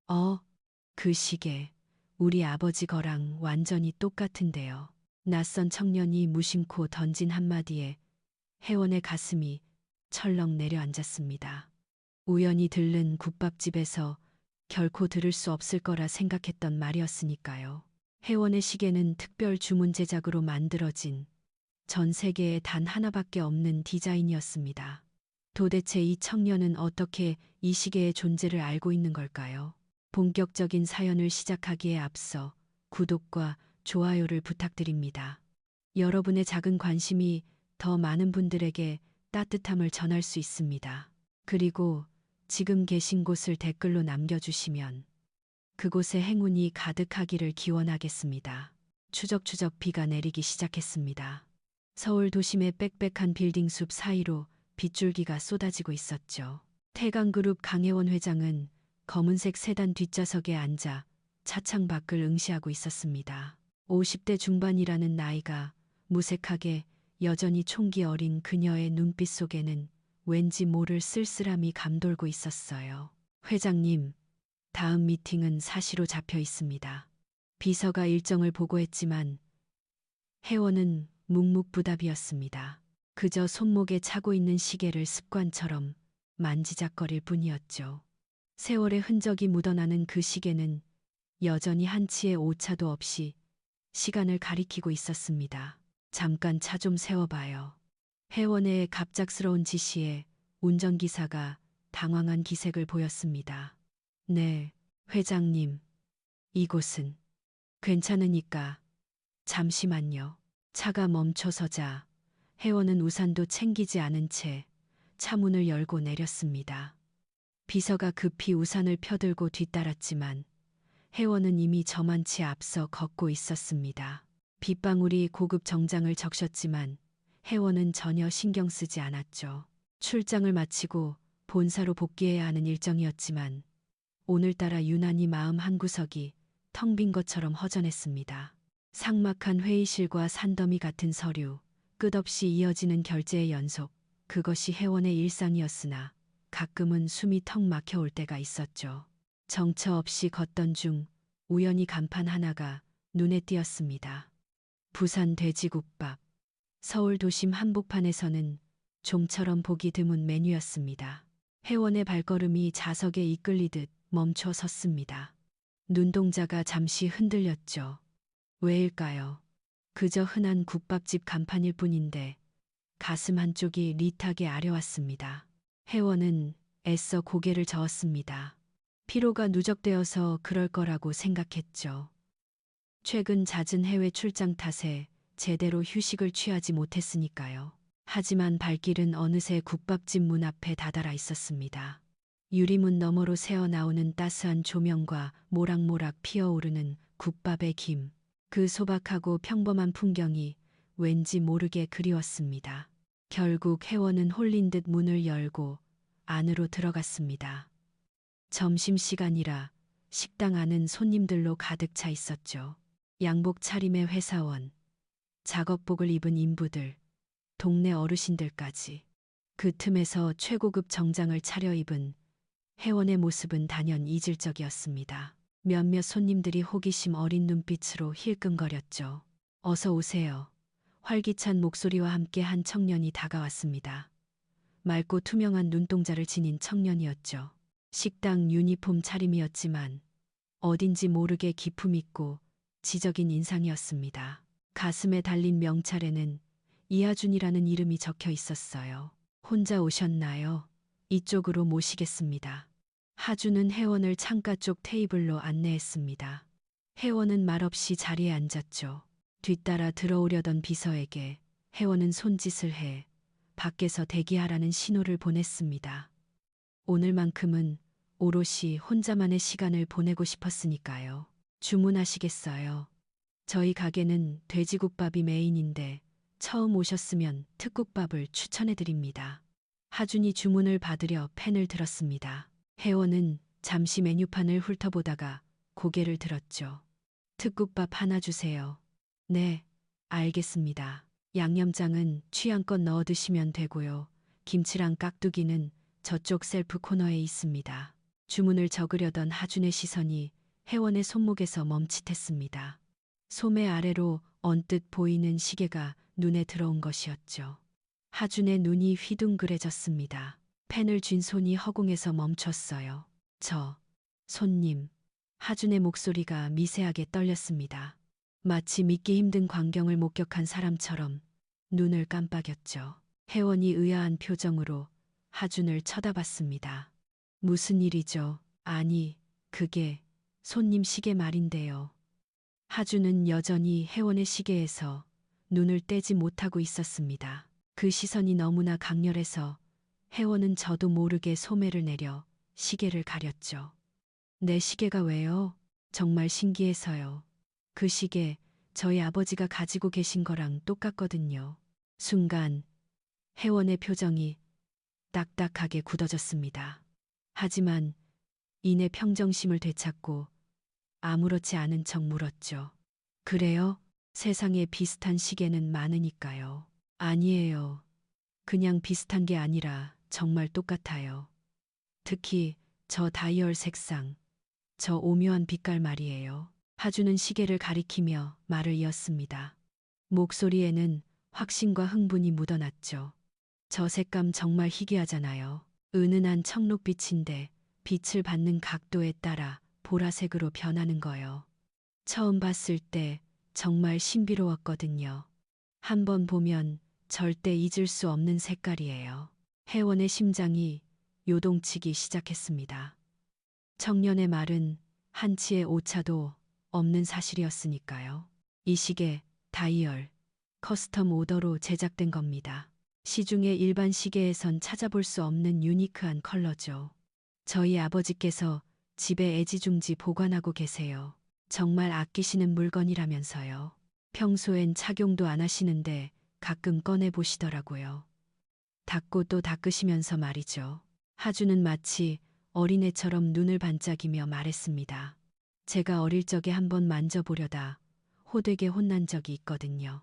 어, 그 시계, 우리 아버지 거랑 완전히 똑같은데요. 낯선 청년이 무심코 던진 한마디에 혜원의 가슴이 철렁 내려앉았습니다. 우연히 들른 국밥집에서 결코 들을 수 없을 거라 생각했던 말이었으니까요. 혜원의 시계는 특별 주문 제작으로 만들어진 전 세계에 단 하나밖에 없는 디자인이었습니다. 도대체 이 청년은 어떻게 이 시계의 존재를 알고 있는 걸까요? 본격적인 사연을 시작하기에 앞서 구독과 좋아요를 부탁드립니다. 여러분의 작은 관심이 더 많은 분들에게 따뜻함을 전할 수 있습니다. 그리고 지금 계신 곳을 댓글로 남겨주시면 그곳에 행운이 가득하기를 기원하겠습니다. 추적추적 비가 내리기 시작했습니다. 서울 도심의 빽빽한 빌딩 숲 사이로 빗줄기가 쏟아지고 있었죠. 태강그룹 강혜원 회장은 검은색 세단 뒷좌석에 앉아 차창 밖을 응시하고 있었습니다. 50대 중반이라는 나이가 무색하게 여전히 총기 어린 그녀의 눈빛 속에는 왠지 모를 쓸쓸함이 감돌고 있었어요. 회장님, 다음 미팅은 사시로 잡혀 있습니다. 비서가 일정을 보고했지만 혜원은 묵묵부답이었습니다. 그저 손목에 차고 있는 시계를 습관처럼 만지작거릴 뿐이었죠. 세월의 흔적이 묻어나는 그 시계는 여전히 한치의 오차도 없이 시간을 가리키고 있었습니다. 잠깐 차 좀 세워봐요. 혜원의 갑작스러운 지시에 운전기사가 당황한 기색을 보였습니다. 네, 회장님. 이곳은 괜찮으니까 잠시만요. 차가 멈춰서자 혜원은 우산도 챙기지 않은 채 차문을 열고 내렸습니다. 비서가 급히 우산을 펴들고 뒤따랐지만 혜원은 이미 저만치 앞서 걷고 있었습니다. 빗방울이 고급 정장을 적셨지만 혜원은 전혀 신경 쓰지 않았죠. 출장을 마치고 본사로 복귀해야 하는 일정이었지만 오늘따라 유난히 마음 한구석이 텅 빈 것처럼 허전했습니다. 삭막한 회의실과 산더미 같은 서류, 끝없이 이어지는 결제의 연속, 그것이 혜원의 일상이었으나 가끔은 숨이 턱 막혀올 때가 있었죠. 정처 없이 걷던 중 우연히 간판 하나가 눈에 띄었습니다. 부산 돼지국밥. 서울 도심 한복판에서는 좀처럼 보기 드문 메뉴였습니다. 혜원의 발걸음이 자석에 이끌리듯 멈춰 섰습니다. 눈동자가 잠시 흔들렸죠. 왜일까요? 그저 흔한 국밥집 간판일 뿐인데 가슴 한쪽이 리타게 아려왔습니다. 혜원은 애써 고개를 저었습니다. 피로가 누적되어서 그럴 거라고 생각했죠. 최근 잦은 해외 출장 탓에 제대로 휴식을 취하지 못했으니까요. 하지만 발길은 어느새 국밥집 문 앞에 다다라 있었습니다. 유리문 너머로 새어나오는 따스한 조명과 모락모락 피어오르는 국밥의 김. 그 소박하고 평범한 풍경이 왠지 모르게 그리웠습니다. 결국 혜원은 홀린 듯 문을 열고 안으로 들어갔습니다. 점심시간이라 식당 안은 손님들로 가득 차 있었죠. 양복 차림의 회사원, 작업복을 입은 인부들, 동네 어르신들까지. 그 틈에서 최고급 정장을 차려입은 혜원의 모습은 단연 이질적이었습니다. 몇몇 손님들이 호기심 어린 눈빛으로 힐끔거렸죠. 어서 오세요. 활기찬 목소리와 함께 한 청년이 다가왔습니다. 맑고 투명한 눈동자를 지닌 청년이었죠. 식당 유니폼 차림이었지만 어딘지 모르게 기품 있고 지적인 인상이었습니다. 가슴에 달린 명찰에는 이하준이라는 이름이 적혀 있었어요. 혼자 오셨나요? 이쪽으로 모시겠습니다. 하준은 혜원을 창가 쪽 테이블로 안내했습니다. 혜원은 말없이 자리에 앉았죠. 뒤따라 들어오려던 비서에게 혜원은 손짓을 해 밖에서 대기하라는 신호를 보냈습니다. 오늘만큼은 오롯이 혼자만의 시간을 보내고 싶었으니까요. 주문하시겠어요? 저희 가게는 돼지국밥이 메인인데 처음 오셨으면 특국밥을 추천해드립니다. 하준이 주문을 받으려 펜을 들었습니다. 혜원은 잠시 메뉴판을 훑어보다가 고개를 들었죠. 특국밥 하나 주세요. 네, 알겠습니다. 양념장은 취향껏 넣어 드시면 되고요. 김치랑 깍두기는 저쪽 셀프 코너에 있습니다. 주문을 적으려던 하준의 시선이 혜원의 손목에서 멈칫했습니다. 소매 아래로 언뜻 보이는 시계가 눈에 들어온 것이었죠. 하준의 눈이 휘둥그레졌습니다. 펜을 쥔 손이 허공에서 멈췄어요. 손님. 하준의 목소리가 미세하게 떨렸습니다. 마치 믿기 힘든 광경을 목격한 사람처럼 눈을 깜빡였죠. 혜원이 의아한 표정으로 하준을 쳐다봤습니다. 무슨 일이죠? 아니, 그게 손님 시계 말인데요. 하준은 여전히 혜원의 시계에서 눈을 떼지 못하고 있었습니다. 그 시선이 너무나 강렬해서 혜원은 저도 모르게 소매를 내려 시계를 가렸죠. 내 시계가 왜요? 정말 신기해서요. 그 시계 저희 아버지가 가지고 계신 거랑 똑같거든요. 순간 혜원의 표정이 딱딱하게 굳어졌습니다. 하지만 이내 평정심을 되찾고 아무렇지 않은 척 물었죠. 그래요? 세상에 비슷한 시계는 많으니까요. 아니에요. 그냥 비슷한 게 아니라 정말 똑같아요. 특히 저 다이얼 색상, 저 오묘한 빛깔 말이에요. 하주는 시계를 가리키며 말을 이었습니다. 목소리에는 확신과 흥분이 묻어났죠. 저 색감 정말 희귀하잖아요. 은은한 청록빛인데 빛을 받는 각도에 따라 보라색으로 변하는 거요. 처음 봤을 때 정말 신비로웠거든요. 한번 보면 절대 잊을 수 없는 색깔이에요. 혜원의 심장이 요동치기 시작했습니다. 청년의 말은 한치의 오차도 없는 사실이었으니까요. 이 시계 다이얼 커스텀 오더로 제작된 겁니다. 시중의 일반 시계에선 찾아볼 수 없는 유니크한 컬러죠. 저희 아버지께서 집에 애지중지 보관하고 계세요. 정말 아끼시는 물건이라면서요. 평소엔 착용도 안 하시는데 가끔 꺼내 보시더라고요. 닦고 또 닦으시면서 말이죠. 하주는 마치 어린애처럼 눈을 반짝이며 말했습니다. 제가 어릴 적에 한번 만져보려다 호되게 혼난 적이 있거든요.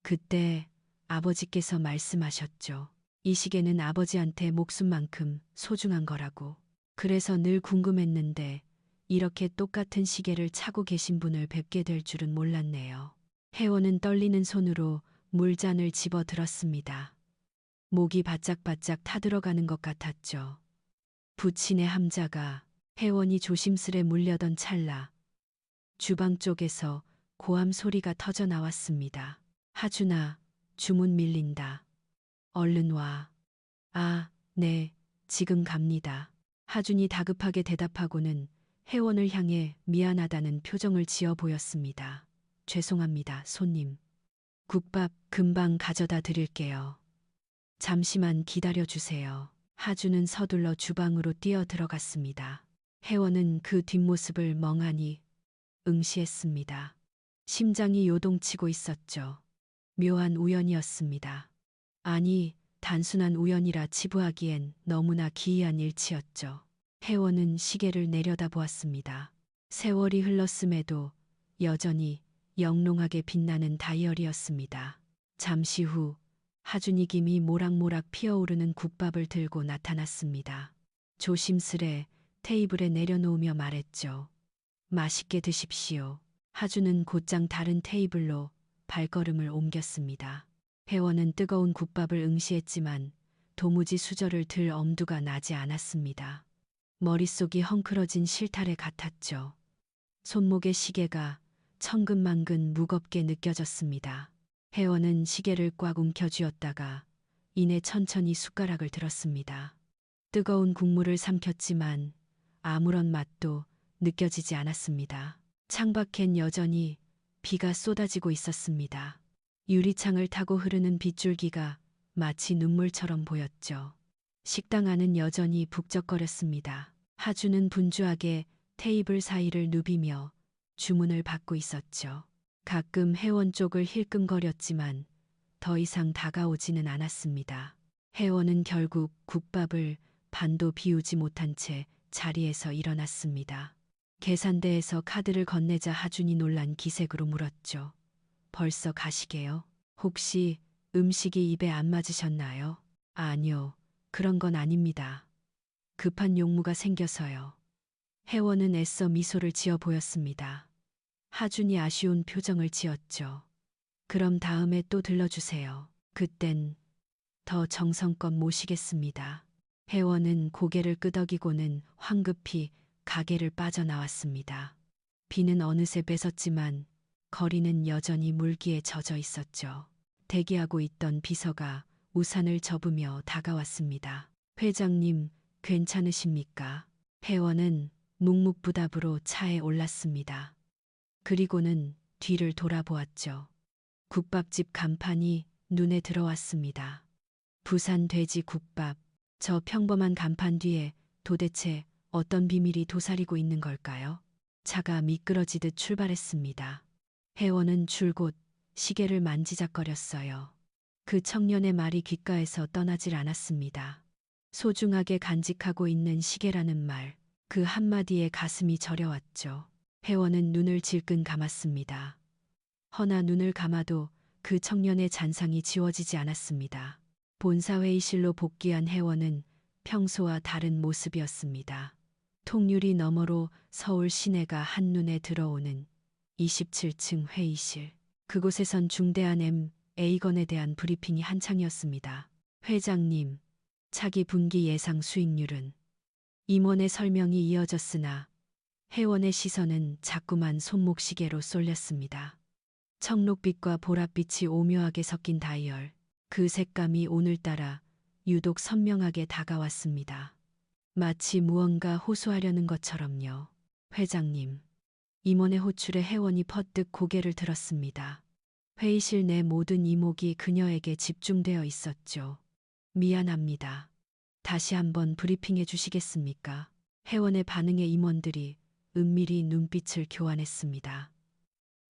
그때 아버지께서 말씀하셨죠. 이 시계는 아버지한테 목숨만큼 소중한 거라고. 그래서 늘 궁금했는데 이렇게 똑같은 시계를 차고 계신 분을 뵙게 될 줄은 몰랐네요. 혜원은 떨리는 손으로 물잔을 집어 들었습니다. 목이 바짝바짝 타들어가는 것 같았죠. 부친의 함자가 혜원이 조심스레 물려던 찰나 주방 쪽에서 고함 소리가 터져 나왔습니다. 하준아, 주문 밀린다. 얼른 와. 아, 네, 지금 갑니다. 하준이 다급하게 대답하고는 혜원을 향해 미안하다는 표정을 지어 보였습니다. 죄송합니다, 손님. 국밥 금방 가져다 드릴게요. 잠시만 기다려 주세요. 하준은 서둘러 주방으로 뛰어 들어갔습니다. 혜원은 그 뒷모습을 멍하니 응시했습니다. 심장이 요동치고 있었죠. 묘한 우연이었습니다. 아니, 단순한 우연이라 치부하기엔 너무나 기이한 일치였죠. 혜원은 시계를 내려다보았습니다. 세월이 흘렀음에도 여전히 영롱하게 빛나는 다이얼이었습니다. 잠시 후 하준이 김이 모락모락 피어오르는 국밥을 들고 나타났습니다. 조심스레 테이블에 내려놓으며 말했죠. 맛있게 드십시오. 하준은 곧장 다른 테이블로 발걸음을 옮겼습니다. 혜원은 뜨거운 국밥을 응시했지만 도무지 수저를 들 엄두가 나지 않았습니다. 머릿속이 헝클어진 실타래 같았죠. 손목의 시계가 천근만근 무겁게 느껴졌습니다. 혜원은 시계를 꽉 움켜쥐었다가 이내 천천히 숟가락을 들었습니다. 뜨거운 국물을 삼켰지만 아무런 맛도 느껴지지 않았습니다. 창밖엔 여전히 비가 쏟아지고 있었습니다. 유리창을 타고 흐르는 빗줄기가 마치 눈물처럼 보였죠. 식당 안은 여전히 북적거렸습니다. 하주는 분주하게 테이블 사이를 누비며 주문을 받고 있었죠. 가끔 혜원 쪽을 힐끔거렸지만 더 이상 다가오지는 않았습니다. 혜원은 결국 국밥을 반도 비우지 못한 채 자리에서 일어났습니다. 계산대에서 카드를 건네자 하준이 놀란 기색으로 물었죠. 벌써 가시게요? 혹시 음식이 입에 안 맞으셨나요? 아니요, 그런 건 아닙니다. 급한 용무가 생겨서요. 혜원은 애써 미소를 지어 보였습니다. 하준이 아쉬운 표정을 지었죠. 그럼 다음에 또 들러주세요. 그땐 더 정성껏 모시겠습니다. 혜원은 고개를 끄덕이고는 황급히 가게를 빠져나왔습니다. 비는 어느새 뺏었지만 거리는 여전히 물기에 젖어 있었죠. 대기하고 있던 비서가 우산을 접으며 다가왔습니다. 회장님, 괜찮으십니까? 혜원은 묵묵부답으로 차에 올랐습니다. 그리고는 뒤를 돌아보았죠. 국밥집 간판이 눈에 들어왔습니다. 부산 돼지 국밥. 저 평범한 간판 뒤에 도대체 어떤 비밀이 도사리고 있는 걸까요? 차가 미끄러지듯 출발했습니다. 혜원은 줄곧 시계를 만지작거렸어요. 그 청년의 말이 귓가에서 떠나질 않았습니다. 소중하게 간직하고 있는 시계라는 말, 그 한마디에 가슴이 저려왔죠. 혜원은 눈을 질끈 감았습니다. 허나 눈을 감아도 그 청년의 잔상이 지워지지 않았습니다. 본사회의실로 복귀한 혜원은 평소와 다른 모습이었습니다. 통유리 너머로 서울 시내가 한눈에 들어오는 27층 회의실. 그곳에선 중대한 A건에 대한 브리핑이 한창이었습니다. 회장님, 차기 분기 예상 수익률은? 임원의 설명이 이어졌으나 혜원의 시선은 자꾸만 손목시계로 쏠렸습니다. 청록빛과 보랏빛이 오묘하게 섞인 다이얼. 그 색감이 오늘따라 유독 선명하게 다가왔습니다. 마치 무언가 호소하려는 것처럼요. 회장님. 임원의 호출에 혜원이 퍼뜩 고개를 들었습니다. 회의실 내 모든 이목이 그녀에게 집중되어 있었죠. 미안합니다. 다시 한번 브리핑해 주시겠습니까? 혜원의 반응에 임원들이 은밀히 눈빛을 교환했습니다.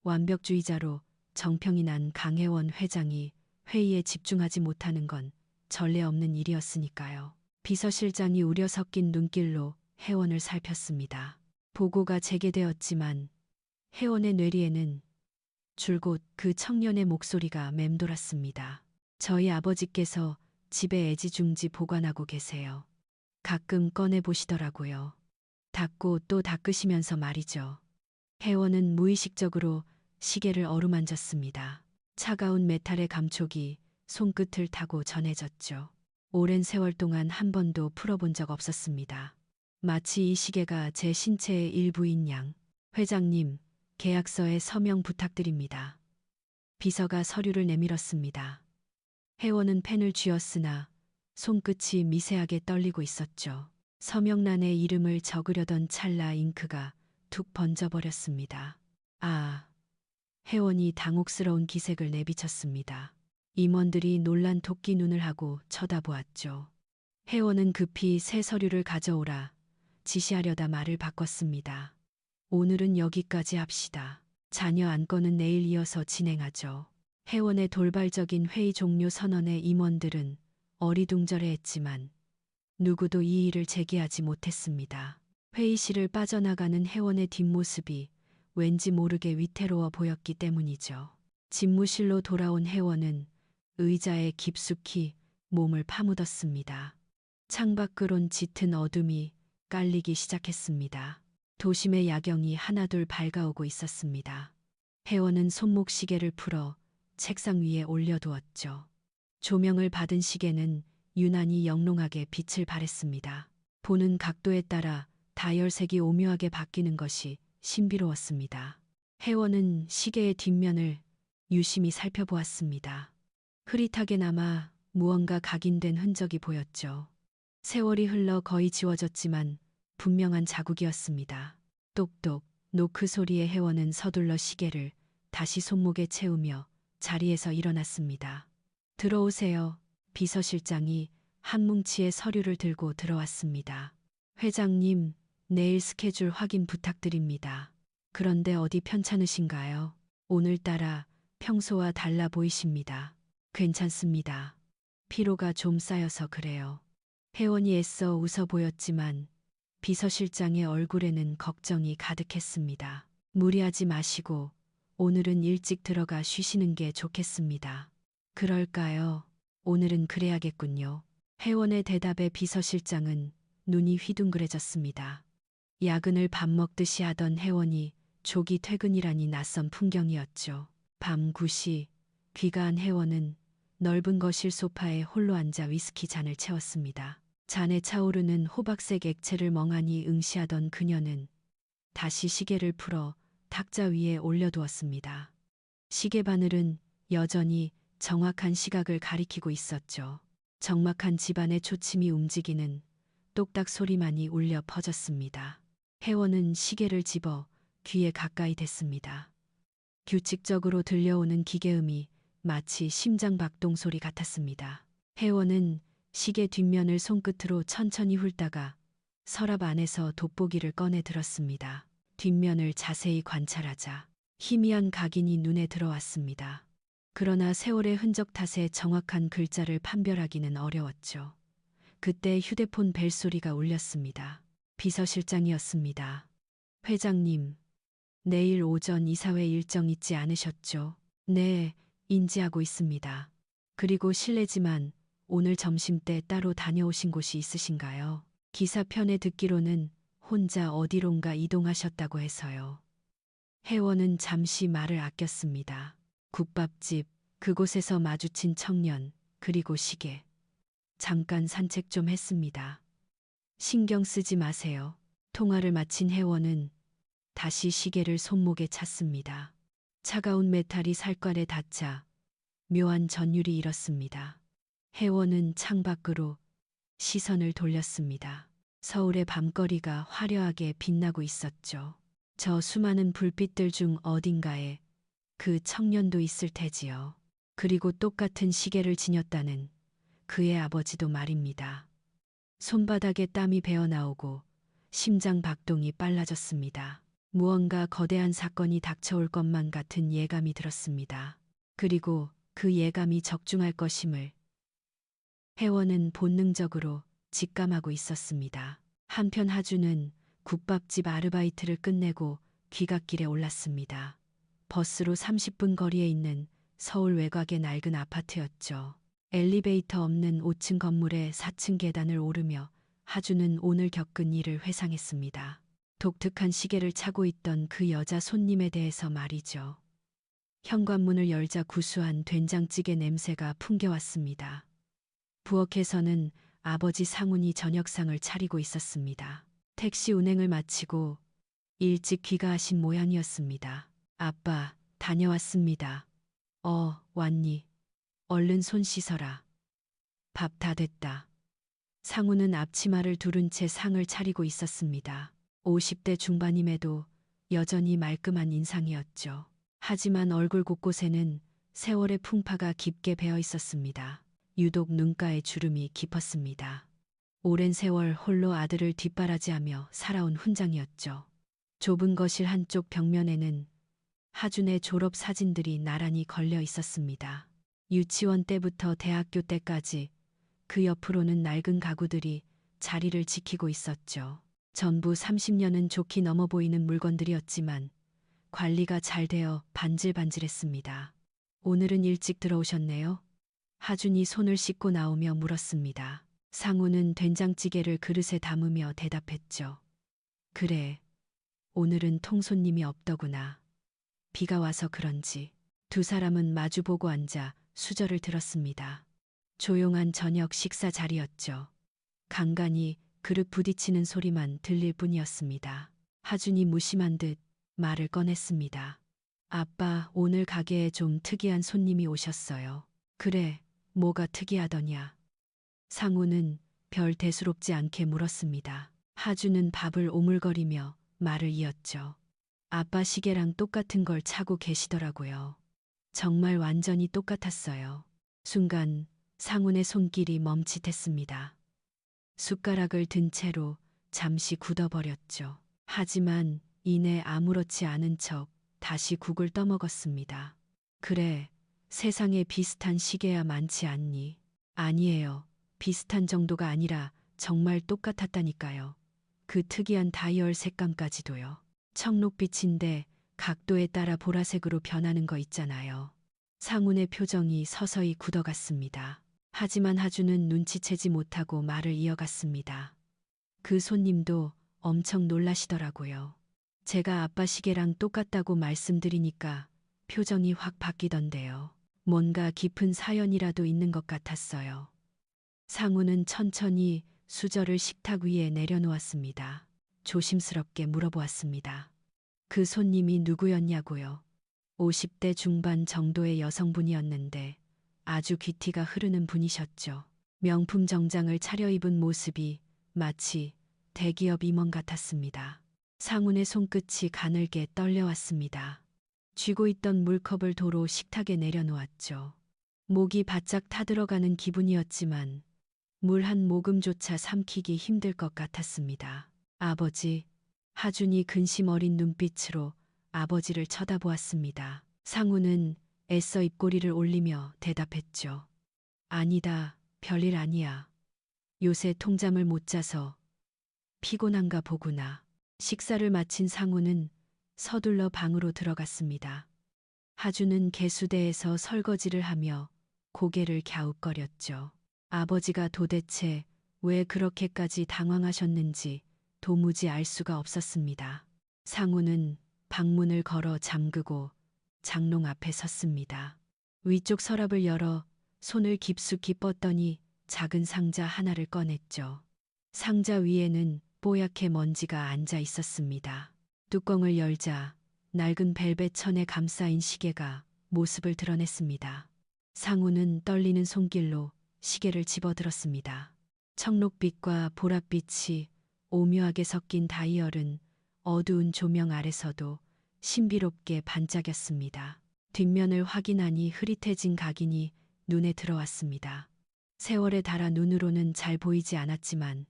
완벽주의자로 정평이 난 강혜원 회장이 회의에 집중하지 못하는 건 전례 없는 일이었으니까요. 비서실장이 우려 섞인 눈길로 혜원을 살폈습니다. 보고가 재개되었지만 혜원의 뇌리에는 줄곧 그 청년의 목소리가 맴돌았습니다. 저희 아버지께서 집에 애지중지 보관하고 계세요. 가끔 꺼내 보시더라고요. 닦고 또 닦으시면서 말이죠. 혜원은 무의식적으로 시계를 어루만졌습니다. 차가운 메탈의 감촉이 손끝을 타고 전해졌죠. 오랜 세월 동안 한 번도 풀어본 적 없었습니다. 마치 이 시계가 제 신체의 일부인 양. 회장님, 계약서에 서명 부탁드립니다. 비서가 서류를 내밀었습니다. 혜원은 펜을 쥐었으나 손끝이 미세하게 떨리고 있었죠. 서명란에 이름을 적으려던 찰나 잉크가 툭 번져버렸습니다. 아, 혜원이 당혹스러운 기색을 내비쳤습니다. 임원들이 놀란 토끼 눈을 하고 쳐다보았죠. 혜원은 급히 새 서류를 가져오라 지시하려다 말을 바꿨습니다. 오늘은 여기까지 합시다. 자녀 안건은 내일 이어서 진행하죠. 혜원의 돌발적인 회의 종료 선언에 임원들은 어리둥절해했지만 누구도 이의를 제기하지 못했습니다. 회의실을 빠져나가는 혜원의 뒷모습이 왠지 모르게 위태로워 보였기 때문이죠. 집무실로 돌아온 혜원은 의자에 깊숙이 몸을 파묻었습니다. 창밖으론 짙은 어둠이 깔리기 시작했습니다. 도심의 야경이 하나둘 밝아오고 있었습니다. 혜원은 손목시계를 풀어 책상 위에 올려두었죠. 조명을 받은 시계는 유난히 영롱하게 빛을 발했습니다. 보는 각도에 따라 다이얼색이 오묘하게 바뀌는 것이 신비로웠습니다. 혜원은 시계의 뒷면을 유심히 살펴보았습니다. 흐릿하게나마 무언가 각인된 흔적이 보였죠. 세월이 흘러 거의 지워졌지만 분명한 자국이었습니다. 똑똑 노크 소리에 혜원은 서둘러 시계를 다시 손목에 채우며 자리에서 일어났습니다. 들어오세요. 비서실장이 한 뭉치의 서류를 들고 들어왔습니다. 회장님, 내일 스케줄 확인 부탁드립니다. 그런데 어디 편찮으신가요? 오늘따라 평소와 달라 보이십니다. 괜찮습니다. 피로가 좀 쌓여서 그래요. 혜원이 애써 웃어 보였지만 비서실장의 얼굴에는 걱정이 가득했습니다. 무리하지 마시고 오늘은 일찍 들어가 쉬시는 게 좋겠습니다. 그럴까요? 오늘은 그래야겠군요. 혜원의 대답에 비서실장은 눈이 휘둥그레졌습니다. 야근을 밥 먹듯이 하던 혜원이 조기 퇴근이라니 낯선 풍경이었죠. 밤 9시 귀가한 혜원은 넓은 거실 소파에 홀로 앉아 위스키 잔을 채웠습니다. 잔에 차오르는 호박색 액체를 멍하니 응시하던 그녀는 다시 시계를 풀어 탁자 위에 올려두었습니다. 시계 바늘은 여전히 정확한 시각을 가리키고 있었죠. 적막한 집안의 초침이 움직이는 똑딱 소리만이 울려 퍼졌습니다. 혜원은 시계를 집어 귀에 가까이 댔습니다. 규칙적으로 들려오는 기계음이 마치 심장 박동 소리 같았습니다. 혜원은 시계 뒷면을 손끝으로 천천히 훑다가 서랍 안에서 돋보기를 꺼내 들었습니다. 뒷면을 자세히 관찰하자 희미한 각인이 눈에 들어왔습니다. 그러나 세월의 흔적 탓에 정확한 글자를 판별하기는 어려웠죠. 그때 휴대폰 벨소리가 울렸습니다. 비서실장이었습니다. 회장님, 내일 오전 이사회 일정 있지 않으셨죠? 네, 인지하고 있습니다. 그리고 실례지만 오늘 점심때 따로 다녀오신 곳이 있으신가요? 기사편에 듣기로는 혼자 어디론가 이동하셨다고 해서요. 혜원은 잠시 말을 아꼈습니다. 국밥집, 그곳에서 마주친 청년, 그리고 시계. 잠깐 산책 좀 했습니다. 신경 쓰지 마세요. 통화를 마친 혜원은 다시 시계를 손목에 찼습니다. 차가운 메탈이 살갗에 닿자 묘한 전율이 일었습니다. 혜원은 창밖으로 시선을 돌렸습니다. 서울의 밤거리가 화려하게 빛나고 있었죠. 저 수많은 불빛들 중 어딘가에 그 청년도 있을 테지요. 그리고 똑같은 시계를 지녔다는 그의 아버지도 말입니다. 손바닥에 땀이 배어나오고 심장 박동이 빨라졌습니다. 무언가 거대한 사건이 닥쳐올 것만 같은 예감이 들었습니다. 그리고 그 예감이 적중할 것임을 혜원은 본능적으로 직감하고 있었습니다. 한편 하주는 국밥집 아르바이트를 끝내고 귀갓길에 올랐습니다. 버스로 30분 거리에 있는 서울 외곽의 낡은 아파트였죠. 엘리베이터 없는 5층 건물의 4층 계단을 오르며 하주는 오늘 겪은 일을 회상했습니다. 독특한 시계를 차고 있던 그 여자 손님에 대해서 말이죠. 현관문을 열자 구수한 된장찌개 냄새가 풍겨왔습니다. 부엌에서는 아버지 상훈이 저녁상을 차리고 있었습니다. 택시 운행을 마치고 일찍 귀가하신 모양이었습니다. 아빠, 다녀왔습니다. 왔니? 얼른 손 씻어라. 밥 다 됐다. 상훈은 앞치마를 두른 채 상을 차리고 있었습니다. 50대 중반임에도 여전히 말끔한 인상이었죠. 하지만 얼굴 곳곳에는 세월의 풍파가 깊게 배어 있었습니다. 유독 눈가에 주름이 깊었습니다. 오랜 세월 홀로 아들을 뒷바라지하며 살아온 훈장이었죠. 좁은 거실 한쪽 벽면에는 하준의 졸업 사진들이 나란히 걸려 있었습니다. 유치원 때부터 대학교 때까지 그 옆으로는 낡은 가구들이 자리를 지키고 있었죠. 전부 30년은 좋게 넘어 보이는 물건들이었지만 관리가 잘 되어 반질반질했습니다. 오늘은 일찍 들어오셨네요. 하준이 손을 씻고 나오며 물었습니다. 상우는 된장찌개를 그릇에 담으며 대답했죠. 그래, 오늘은 통손님이 없더구나. 비가 와서 그런지. 두 사람은 마주보고 앉아 수저를 들었습니다. 조용한 저녁 식사 자리였죠. 간간히 그릇 부딪히는 소리만 들릴 뿐이었습니다. 하준이 무심한 듯 말을 꺼냈습니다. 아빠, 오늘 가게에 좀 특이한 손님이 오셨어요. 그래, 뭐가 특이하더냐? 상우는 별 대수롭지 않게 물었습니다. 하준은 밥을 오물거리며 말을 이었죠. 아빠 시계랑 똑같은 걸 차고 계시더라고요. 정말 완전히 똑같았어요. 순간 상훈의 손길이 멈칫했습니다. 숟가락을 든 채로 잠시 굳어버렸죠. 하지만 이내 아무렇지 않은 척 다시 국을 떠먹었습니다. 그래, 세상에 비슷한 시계야 많지 않니? 아니에요. 비슷한 정도가 아니라 정말 똑같았다니까요. 그 특이한 다이얼 색감까지도요. 청록빛인데 각도에 따라 보라색으로 변하는 거 있잖아요. 상훈의 표정이 서서히 굳어갔습니다. 하지만 하주는 눈치채지 못하고 말을 이어갔습니다. 그 손님도 엄청 놀라시더라고요. 제가 아빠 시계랑 똑같다고 말씀드리니까 표정이 확 바뀌던데요. 뭔가 깊은 사연이라도 있는 것 같았어요. 상우는 천천히 수저를 식탁 위에 내려놓았습니다. 조심스럽게 물어보았습니다. 그 손님이 누구였냐고요? 50대 중반 정도의 여성분이었는데 아주 귀티가 흐르는 분이셨죠. 명품 정장을 차려입은 모습이 마치 대기업 임원 같았습니다. 상훈의 손끝이 가늘게 떨려왔습니다. 쥐고 있던 물컵을 도로 식탁에 내려놓았죠. 목이 바짝 타들어가는 기분이었지만 물 한 모금조차 삼키기 힘들 것 같았습니다. 아버지, 하준이 근심 어린 눈빛으로 아버지를 쳐다보았습니다. 상우는 애써 입꼬리를 올리며 대답했죠. 아니다, 별일 아니야. 요새 통잠을 못 자서 피곤한가 보구나. 식사를 마친 상우는 서둘러 방으로 들어갔습니다. 하준은 개수대에서 설거지를 하며 고개를 갸웃거렸죠. 아버지가 도대체 왜 그렇게까지 당황하셨는지 도무지 알 수가 없었습니다. 상우는 방문을 걸어 잠그고 장롱 앞에 섰습니다. 위쪽 서랍을 열어 손을 깊숙이 뻗더니 작은 상자 하나를 꺼냈죠. 상자 위에는 뽀얗게 먼지가 앉아 있었습니다. 뚜껑을 열자 낡은 벨벳 천에 감싸인 시계가 모습을 드러냈습니다. 상우는 떨리는 손길로 시계를 집어들었습니다. 청록빛과 보랏빛이 오묘하게 섞인 다이얼은 어두운 조명 아래서도 신비롭게 반짝였습니다. 뒷면을 확인하니 흐릿해진 각인이 눈에 들어왔습니다. 세월에 달아 눈으로는 잘 보이지 않았지만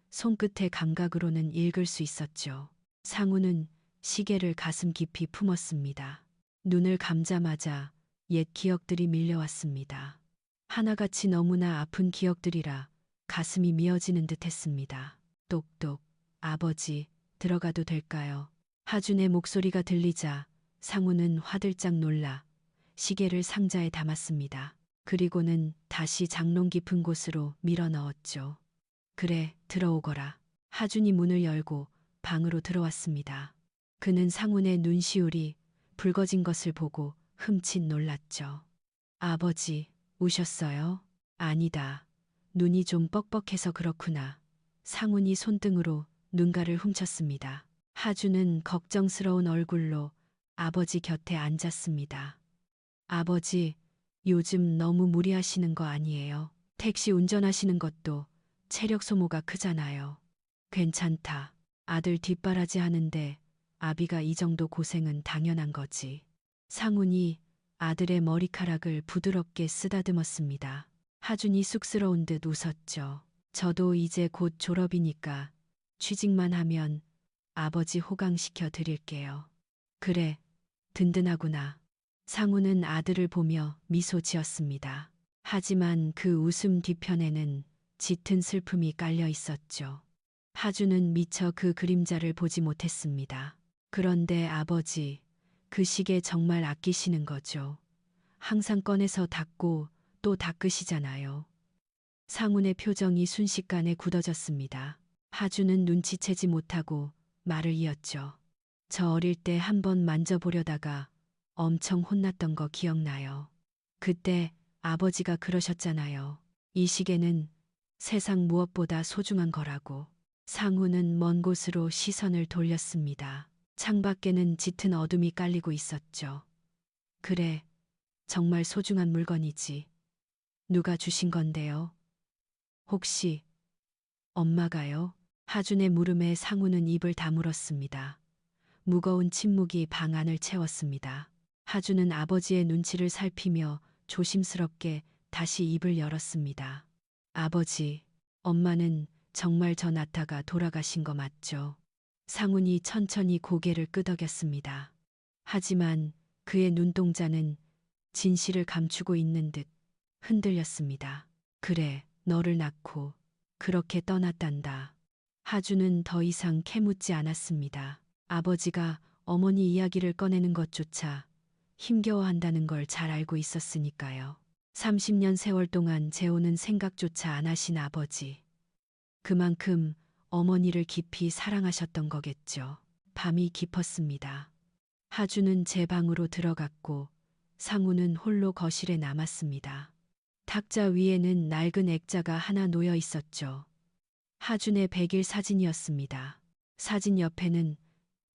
손끝의 감각으로는 읽을 수 있었죠. 상우는 시계를 가슴 깊이 품었습니다. 눈을 감자마자 옛 기억들이 밀려왔습니다. 하나같이 너무나 아픈 기억들이라 가슴이 미어지는 듯 했습니다. 똑똑, 아버지, 들어가도 될까요? 하준의 목소리가 들리자 상우는 화들짝 놀라 시계를 상자에 담았습니다. 그리고는 다시 장롱 깊은 곳으로 밀어 넣었죠. 그래, 들어오거라. 하준이 문을 열고 방으로 들어왔습니다. 그는 상훈의 눈시울이 붉어진 것을 보고 흠칫 놀랐죠. 아버지, 우셨어요? 아니다. 눈이 좀 뻑뻑해서 그렇구나. 상훈이 손등으로 눈가를 훔쳤습니다. 하준은 걱정스러운 얼굴로 아버지 곁에 앉았습니다. 아버지, 요즘 너무 무리하시는 거 아니에요? 택시 운전하시는 것도 체력 소모가 크잖아요. 괜찮다. 아들 뒷바라지 하는데 아비가 이 정도 고생은 당연한 거지. 상훈이 아들의 머리카락을 부드럽게 쓰다듬었습니다. 하준이 쑥스러운 듯 웃었죠. 저도 이제 곧 졸업이니까 취직만 하면 아버지 호강시켜 드릴게요. 그래, 든든하구나. 상훈은 아들을 보며 미소 지었습니다. 하지만 그 웃음 뒤편에는 짙은 슬픔이 깔려 있었죠. 하준은 미처 그 그림자를 보지 못했습니다. 그런데 아버지, 그 시계 정말 아끼시는 거죠. 항상 꺼내서 닦고 또 닦으시잖아요. 상훈의 표정이 순식간에 굳어졌습니다. 하준은 눈치채지 못하고 말을 이었죠. 저 어릴 때 한번 만져보려다가 엄청 혼났던 거 기억나요. 그때 아버지가 그러셨잖아요. 이 시계는 세상 무엇보다 소중한 거라고. 상훈은 먼 곳으로 시선을 돌렸습니다. 창밖에는 짙은 어둠이 깔리고 있었죠. 그래, 정말 소중한 물건이지. 누가 주신 건데요? 혹시 엄마가요? 하준의 물음에 상훈은 입을 다물었습니다. 무거운 침묵이 방 안을 채웠습니다. 하준은 아버지의 눈치를 살피며 조심스럽게 다시 입을 열었습니다. 아버지, 엄마는 정말 저 낳다가 돌아가신 거 맞죠? 상훈이 천천히 고개를 끄덕였습니다. 하지만 그의 눈동자는 진실을 감추고 있는 듯 흔들렸습니다. 그래, 너를 낳고 그렇게 떠났단다. 하준은 더 이상 캐묻지 않았습니다. 아버지가 어머니 이야기를 꺼내는 것조차 힘겨워한다는 걸 잘 알고 있었으니까요. 30년 세월 동안 재혼은 생각조차 안 하신 아버지. 그만큼 어머니를 깊이 사랑하셨던 거겠죠. 밤이 깊었습니다. 하주는 제 방으로 들어갔고 상우는 홀로 거실에 남았습니다. 탁자 위에는 낡은 액자가 하나 놓여 있었죠. 하준의 100일 사진이었습니다. 사진 옆에는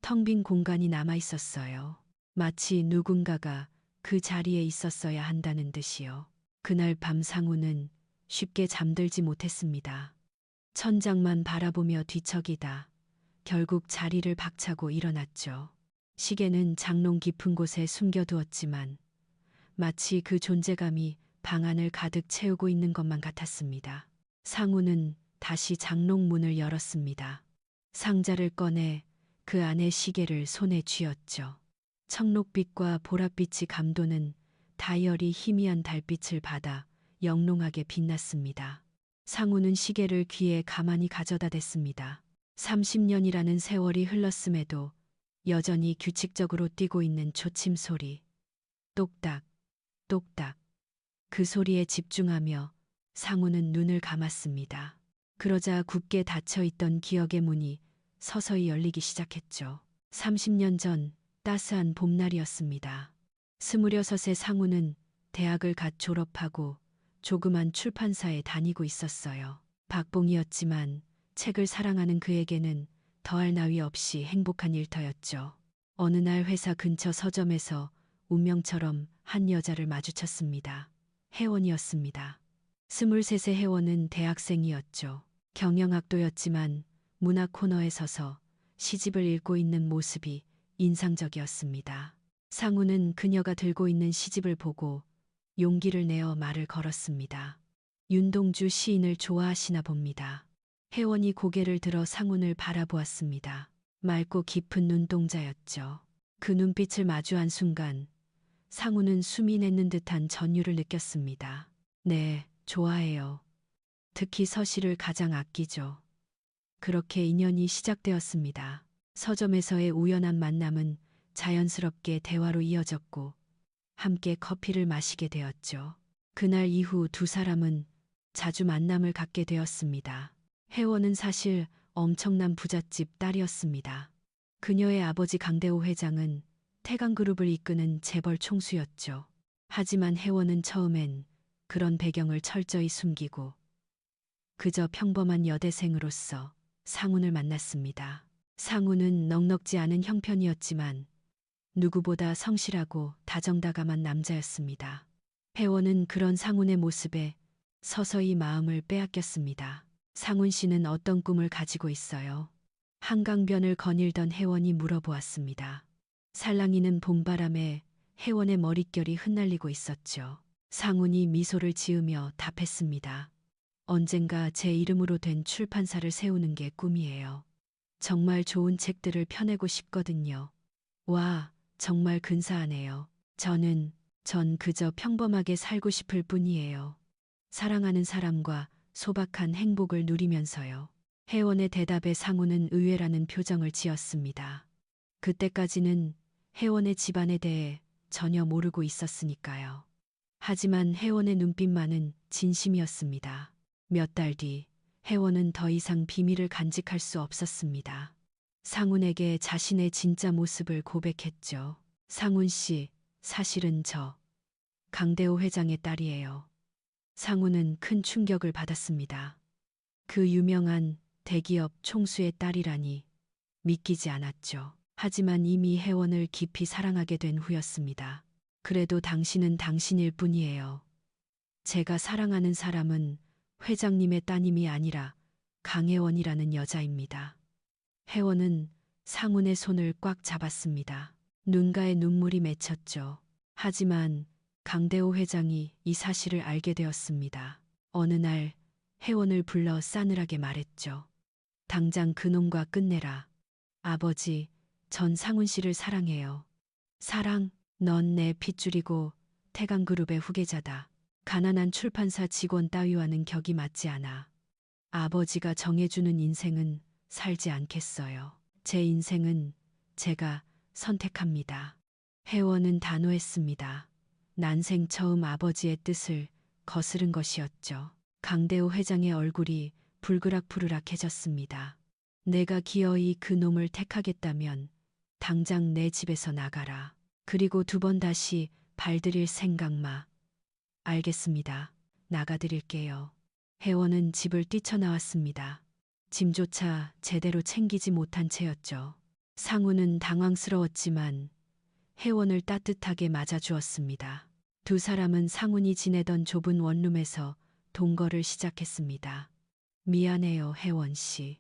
텅 빈 공간이 남아 있었어요. 마치 누군가가 그 자리에 있었어야 한다는 듯이요. 그날 밤 상우는 쉽게 잠들지 못했습니다. 천장만 바라보며 뒤척이다 결국 자리를 박차고 일어났죠. 시계는 장롱 깊은 곳에 숨겨두었지만 마치 그 존재감이 방 안을 가득 채우고 있는 것만 같았습니다. 상우는 다시 장롱 문을 열었습니다. 상자를 꺼내 그 안에 시계를 손에 쥐었죠. 청록빛과 보랏빛이 감도는 다이얼이 희미한 달빛을 받아 영롱하게 빛났습니다. 상우는 시계를 귀에 가만히 가져다 댔습니다. 30년이라는 세월이 흘렀음에도 여전히 규칙적으로 뛰고 있는 초침 소리. 똑딱, 똑딱. 그 소리에 집중하며 상우는 눈을 감았습니다. 그러자 굳게 닫혀있던 기억의 문이 서서히 열리기 시작했죠. 30년 전 따스한 봄날이었습니다. 26의 상우는 대학을 갓 졸업하고 조그만 출판사에 다니고 있었어요. 박봉이었지만 책을 사랑하는 그에게는 더할 나위 없이 행복한 일터였죠. 어느 날 회사 근처 서점에서 운명처럼 한 여자를 마주쳤습니다. 혜원이었습니다. 23의 혜원은 대학생이었죠. 경영학도였지만 문학 코너에 서서 시집을 읽고 있는 모습이 인상적이었습니다. 상우는 그녀가 들고 있는 시집을 보고 용기를 내어 말을 걸었습니다. 윤동주 시인을 좋아하시나 봅니다. 혜원이 고개를 들어 상훈을 바라보았습니다. 맑고 깊은 눈동자였죠. 그 눈빛을 마주한 순간 상훈은 숨이 맺는 듯한 전율을 느꼈습니다. 네, 좋아해요. 특히 서시를 가장 아끼죠. 그렇게 인연이 시작되었습니다. 서점에서의 우연한 만남은 자연스럽게 대화로 이어졌고 함께 커피를 마시게 되었죠. 그날 이후 두 사람은 자주 만남을 갖게 되었습니다. 혜원은 사실 엄청난 부잣집 딸이었습니다. 그녀의 아버지 강대호 회장은 태강그룹을 이끄는 재벌 총수였죠. 하지만 혜원은 처음엔 그런 배경을 철저히 숨기고 그저 평범한 여대생으로서 상훈을 만났습니다. 상훈은 넉넉지 않은 형편이었지만 누구보다 성실하고 다정다감한 남자였습니다. 혜원은 그런 상훈의 모습에 서서히 마음을 빼앗겼습니다. 상훈 씨는 어떤 꿈을 가지고 있어요? 한강변을 거닐던 혜원이 물어보았습니다. 살랑이는 봄바람에 혜원의 머릿결이 흩날리고 있었죠. 상훈이 미소를 지으며 답했습니다. 언젠가 제 이름으로 된 출판사를 세우는 게 꿈이에요. 정말 좋은 책들을 펴내고 싶거든요. 와, 정말 근사하네요. 전 그저 평범하게 살고 싶을 뿐이에요. 사랑하는 사람과 소박한 행복을 누리면서요. 혜원의 대답에 상우는 의외라는 표정을 지었습니다. 그때까지는 혜원의 집안에 대해 전혀 모르고 있었으니까요. 하지만 혜원의 눈빛만은 진심이었습니다. 몇 달 뒤 혜원은 더 이상 비밀을 간직할 수 없었습니다. 상훈에게 자신의 진짜 모습을 고백했죠. 상훈 씨, 사실은 저 강대호 회장의 딸이에요. 상훈은 큰 충격을 받았습니다. 그 유명한 대기업 총수의 딸이라니 믿기지 않았죠. 하지만 이미 혜원을 깊이 사랑하게 된 후였습니다. 그래도 당신은 당신일 뿐이에요. 제가 사랑하는 사람은 회장님의 따님이 아니라 강혜원이라는 여자입니다. 혜원은 상훈의 손을 꽉 잡았습니다. 눈가에 눈물이 맺혔죠. 하지만 강대호 회장이 이 사실을 알게 되었습니다. 어느 날 혜원을 불러 싸늘하게 말했죠. 당장 그놈과 끝내라. 아버지, 전 상훈 씨를 사랑해요. 사랑? 넌 내 핏줄이고 태강그룹의 후계자다. 가난한 출판사 직원 따위와는 격이 맞지 않아. 아버지가 정해주는 인생은 살지 않겠어요. 제 인생은 제가 선택합니다. 혜원은 단호했습니다. 난생 처음 아버지의 뜻을 거스른 것이었죠. 강대호 회장의 얼굴이 불그락불그락해졌습니다. 내가 기어이 그 놈을 택하겠다면 당장 내 집에서 나가라. 그리고 두 번 다시 발들일 생각 마. 알겠습니다. 나가드릴게요. 혜원은 집을 뛰쳐나왔습니다. 짐조차 제대로 챙기지 못한 채였죠. 상우는 당황스러웠지만 혜원을 따뜻하게 맞아주었습니다. 두 사람은 상훈이 지내던 좁은 원룸에서 동거를 시작했습니다. 미안해요, 혜원 씨.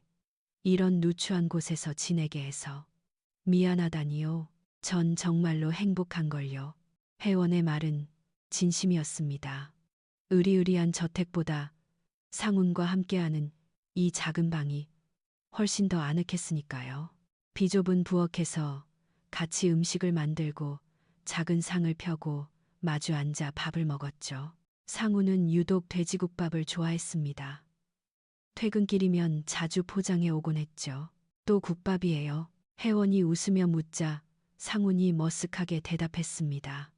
이런 누추한 곳에서 지내게 해서. 미안하다니요. 전 정말로 행복한걸요. 혜원의 말은 진심이었습니다. 으리으리한 저택보다 상훈과 함께하는 이 작은 방이 훨씬 더 아늑했으니까요. 비좁은 부엌에서 같이 음식을 만들고 작은 상을 펴고 마주 앉아 밥을 먹었죠. 상훈은 유독 돼지국밥을 좋아했습니다. 퇴근길이면 자주 포장해 오곤 했죠. 또 국밥이에요. 혜원이 웃으며 묻자 상훈이 머쓱하게 대답했습니다.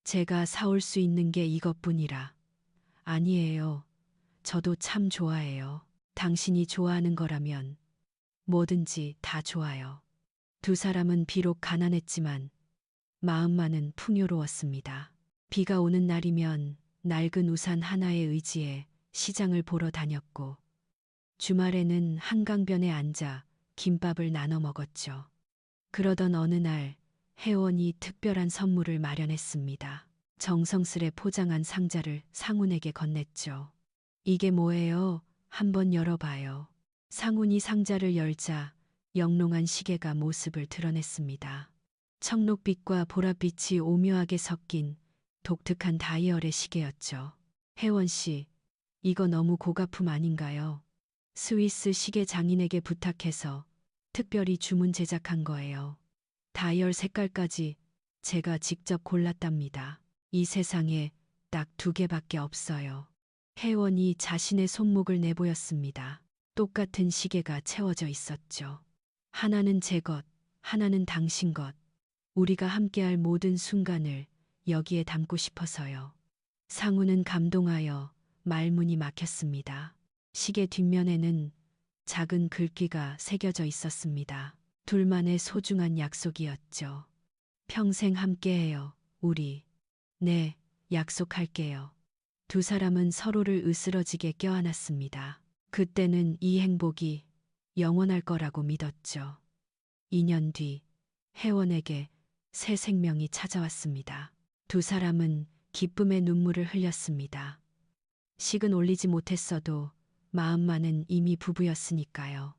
제가 사올 수 있는 게 이것뿐이라. 아니에요. 저도 참 좋아해요. 당신이 좋아하는 거라면 뭐든지 다 좋아요. 두 사람은 비록 가난했지만 마음만은 풍요로웠습니다. 비가 오는 날이면 낡은 우산 하나에 의지해 시장을 보러 다녔고 주말에는 한강변에 앉아 김밥을 나눠 먹었죠. 그러던 어느 날 혜원이 특별한 선물을 마련했습니다. 정성스레 포장한 상자를 상훈에게 건넸죠. 이게 뭐예요? 한번 열어봐요. 상훈이 상자를 열자 영롱한 시계가 모습을 드러냈습니다. 청록빛과 보랏빛이 오묘하게 섞인 독특한 다이얼의 시계였죠. 혜원 씨, 이거 너무 고가품 아닌가요? 스위스 시계 장인에게 부탁해서 특별히 주문 제작한 거예요. 다이얼 색깔까지 제가 직접 골랐답니다. 이 세상에 딱 두 개밖에 없어요. 혜원이 자신의 손목을 내보였습니다. 똑같은 시계가 채워져 있었죠. 하나는 제 것, 하나는 당신 것. 우리가 함께할 모든 순간을 여기에 담고 싶어서요. 상우는 감동하여 말문이 막혔습니다. 시계 뒷면에는 작은 글귀가 새겨져 있었습니다. 둘만의 소중한 약속이었죠. 평생 함께해요, 우리. 네, 약속할게요. 두 사람은 서로를 으스러지게 껴안았습니다. 그때는 이 행복이 영원할 거라고 믿었죠. 2년 뒤 혜원에게 새 생명이 찾아왔습니다. 두 사람은 기쁨의 눈물을 흘렸습니다. 식은 올리지 못했어도 마음만은 이미 부부였으니까요.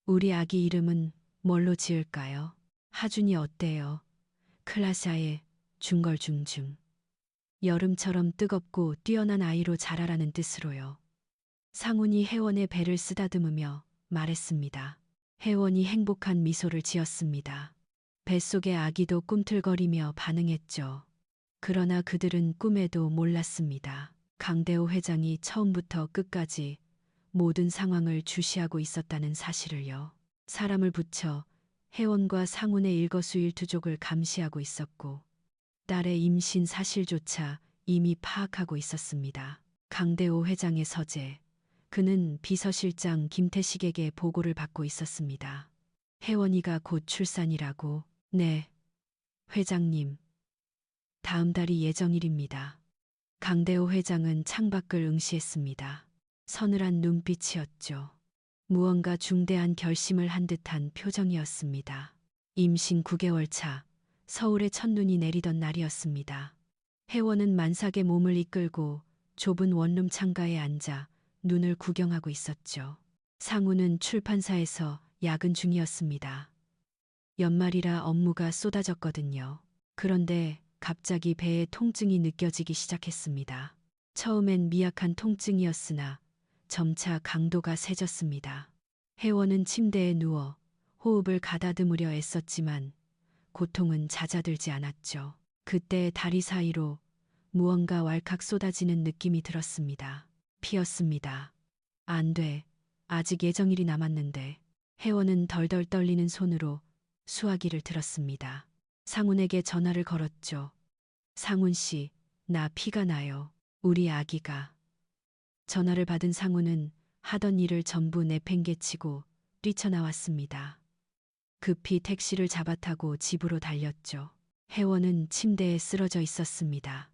우리 아기 이름은 뭘로 지을까요? 하준이 어때요? 클라샤의 중걸중중. 여름처럼 뜨겁고 뛰어난 아이로 자라라는 뜻으로요. 상훈이 혜원의 배를 쓰다듬으며 말했습니다. 혜원이 행복한 미소를 지었습니다. 뱃속의 아기도 꿈틀거리며 반응했죠. 그러나 그들은 꿈에도 몰랐습니다. 강대호 회장이 처음부터 끝까지 모든 상황을 주시하고 있었다는 사실을요. 사람을 붙여 혜원과 상훈의 일거수일투족을 감시하고 있었고 딸의 임신 사실조차 이미 파악하고 있었습니다. 강대호 회장의 서재, 그는 비서실장 김태식에게 보고를 받고 있었습니다. 혜원이가 곧 출산이라고. 네, 회장님. 다음 달이 예정일입니다. 강대호 회장은 창밖을 응시했습니다. 서늘한 눈빛이었죠. 무언가 중대한 결심을 한 듯한 표정이었습니다. 임신 9개월 차, 서울에 첫눈이 내리던 날이었습니다. 혜원은 만삭의 몸을 이끌고 좁은 원룸 창가에 앉아 눈을 구경하고 있었죠. 상우는 출판사에서 야근 중이었습니다. 연말이라 업무가 쏟아졌거든요. 그런데 갑자기 배에 통증이 느껴지기 시작했습니다. 처음엔 미약한 통증이었으나 점차 강도가 세졌습니다. 혜원은 침대에 누워 호흡을 가다듬으려 애썼지만 고통은 잦아들지 않았죠. 그때 다리 사이로 무언가 왈칵 쏟아지는 느낌이 들었습니다. 피었습니다. 안 돼. 아직 예정일이 남았는데. 혜원은 덜덜 떨리는 손으로 수화기를 들었습니다. 상훈에게 전화를 걸었죠. 상훈 씨, 나 피가 나요. 우리 아기가. 전화를 받은 상훈은 하던 일을 전부 내팽개치고 뛰쳐나왔습니다. 급히 택시를 잡아타고 집으로 달렸죠. 혜원은 침대에 쓰러져 있었습니다.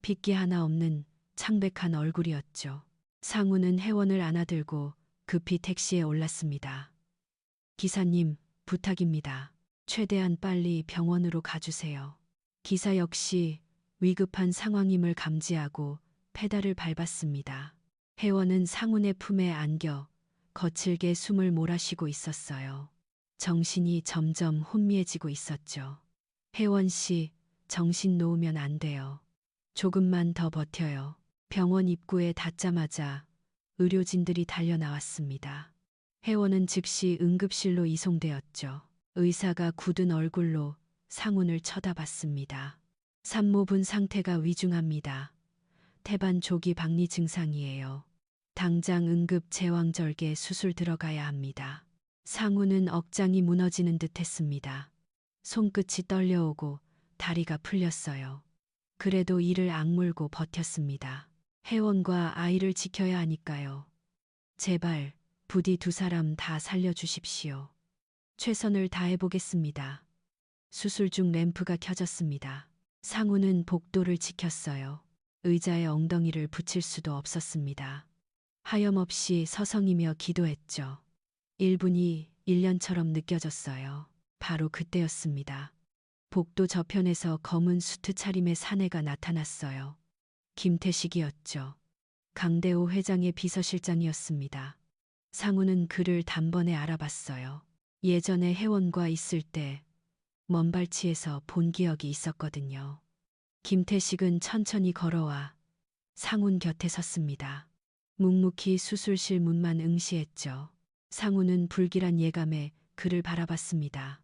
핏기 하나 없는 창백한 얼굴이었죠. 상우는 혜원을 안아들고 급히 택시에 올랐습니다. 기사님, 부탁입니다. 최대한 빨리 병원으로 가주세요. 기사 역시 위급한 상황임을 감지하고 페달을 밟았습니다. 혜원은 상훈의 품에 안겨 거칠게 숨을 몰아쉬고 있었어요. 정신이 점점 혼미해지고 있었죠. 혜원 씨, 정신 놓으면 안 돼요. 조금만 더 버텨요. 병원 입구에 닿자마자 의료진들이 달려나왔습니다. 혜원은 즉시 응급실로 이송되었죠. 의사가 굳은 얼굴로 상훈을 쳐다봤습니다. 산모분 상태가 위중합니다. 태반 조기 박리 증상이에요. 당장 응급 제왕절개 수술 들어가야 합니다. 상훈은 억장이 무너지는 듯 했습니다. 손끝이 떨려오고 다리가 풀렸어요. 그래도 이를 악물고 버텼습니다. 혜원과 아이를 지켜야 하니까요. 제발 부디 두 사람 다 살려주십시오. 최선을 다해보겠습니다. 수술 중 램프가 켜졌습니다. 상우는 복도를 지켰어요. 의자에 엉덩이를 붙일 수도 없었습니다. 하염없이 서성이며 기도했죠. 1분이 1년처럼 느껴졌어요. 바로 그때였습니다. 복도 저편에서 검은 수트 차림의 사내가 나타났어요. 김태식이었죠. 강대호 회장의 비서실장이었습니다. 상우는 그를 단번에 알아봤어요. 예전에 혜원과 있을 때 먼발치에서 본 기억이 있었거든요. 김태식은 천천히 걸어와 상훈 곁에 섰습니다. 묵묵히 수술실 문만 응시했죠. 상훈은 불길한 예감에 그를 바라봤습니다.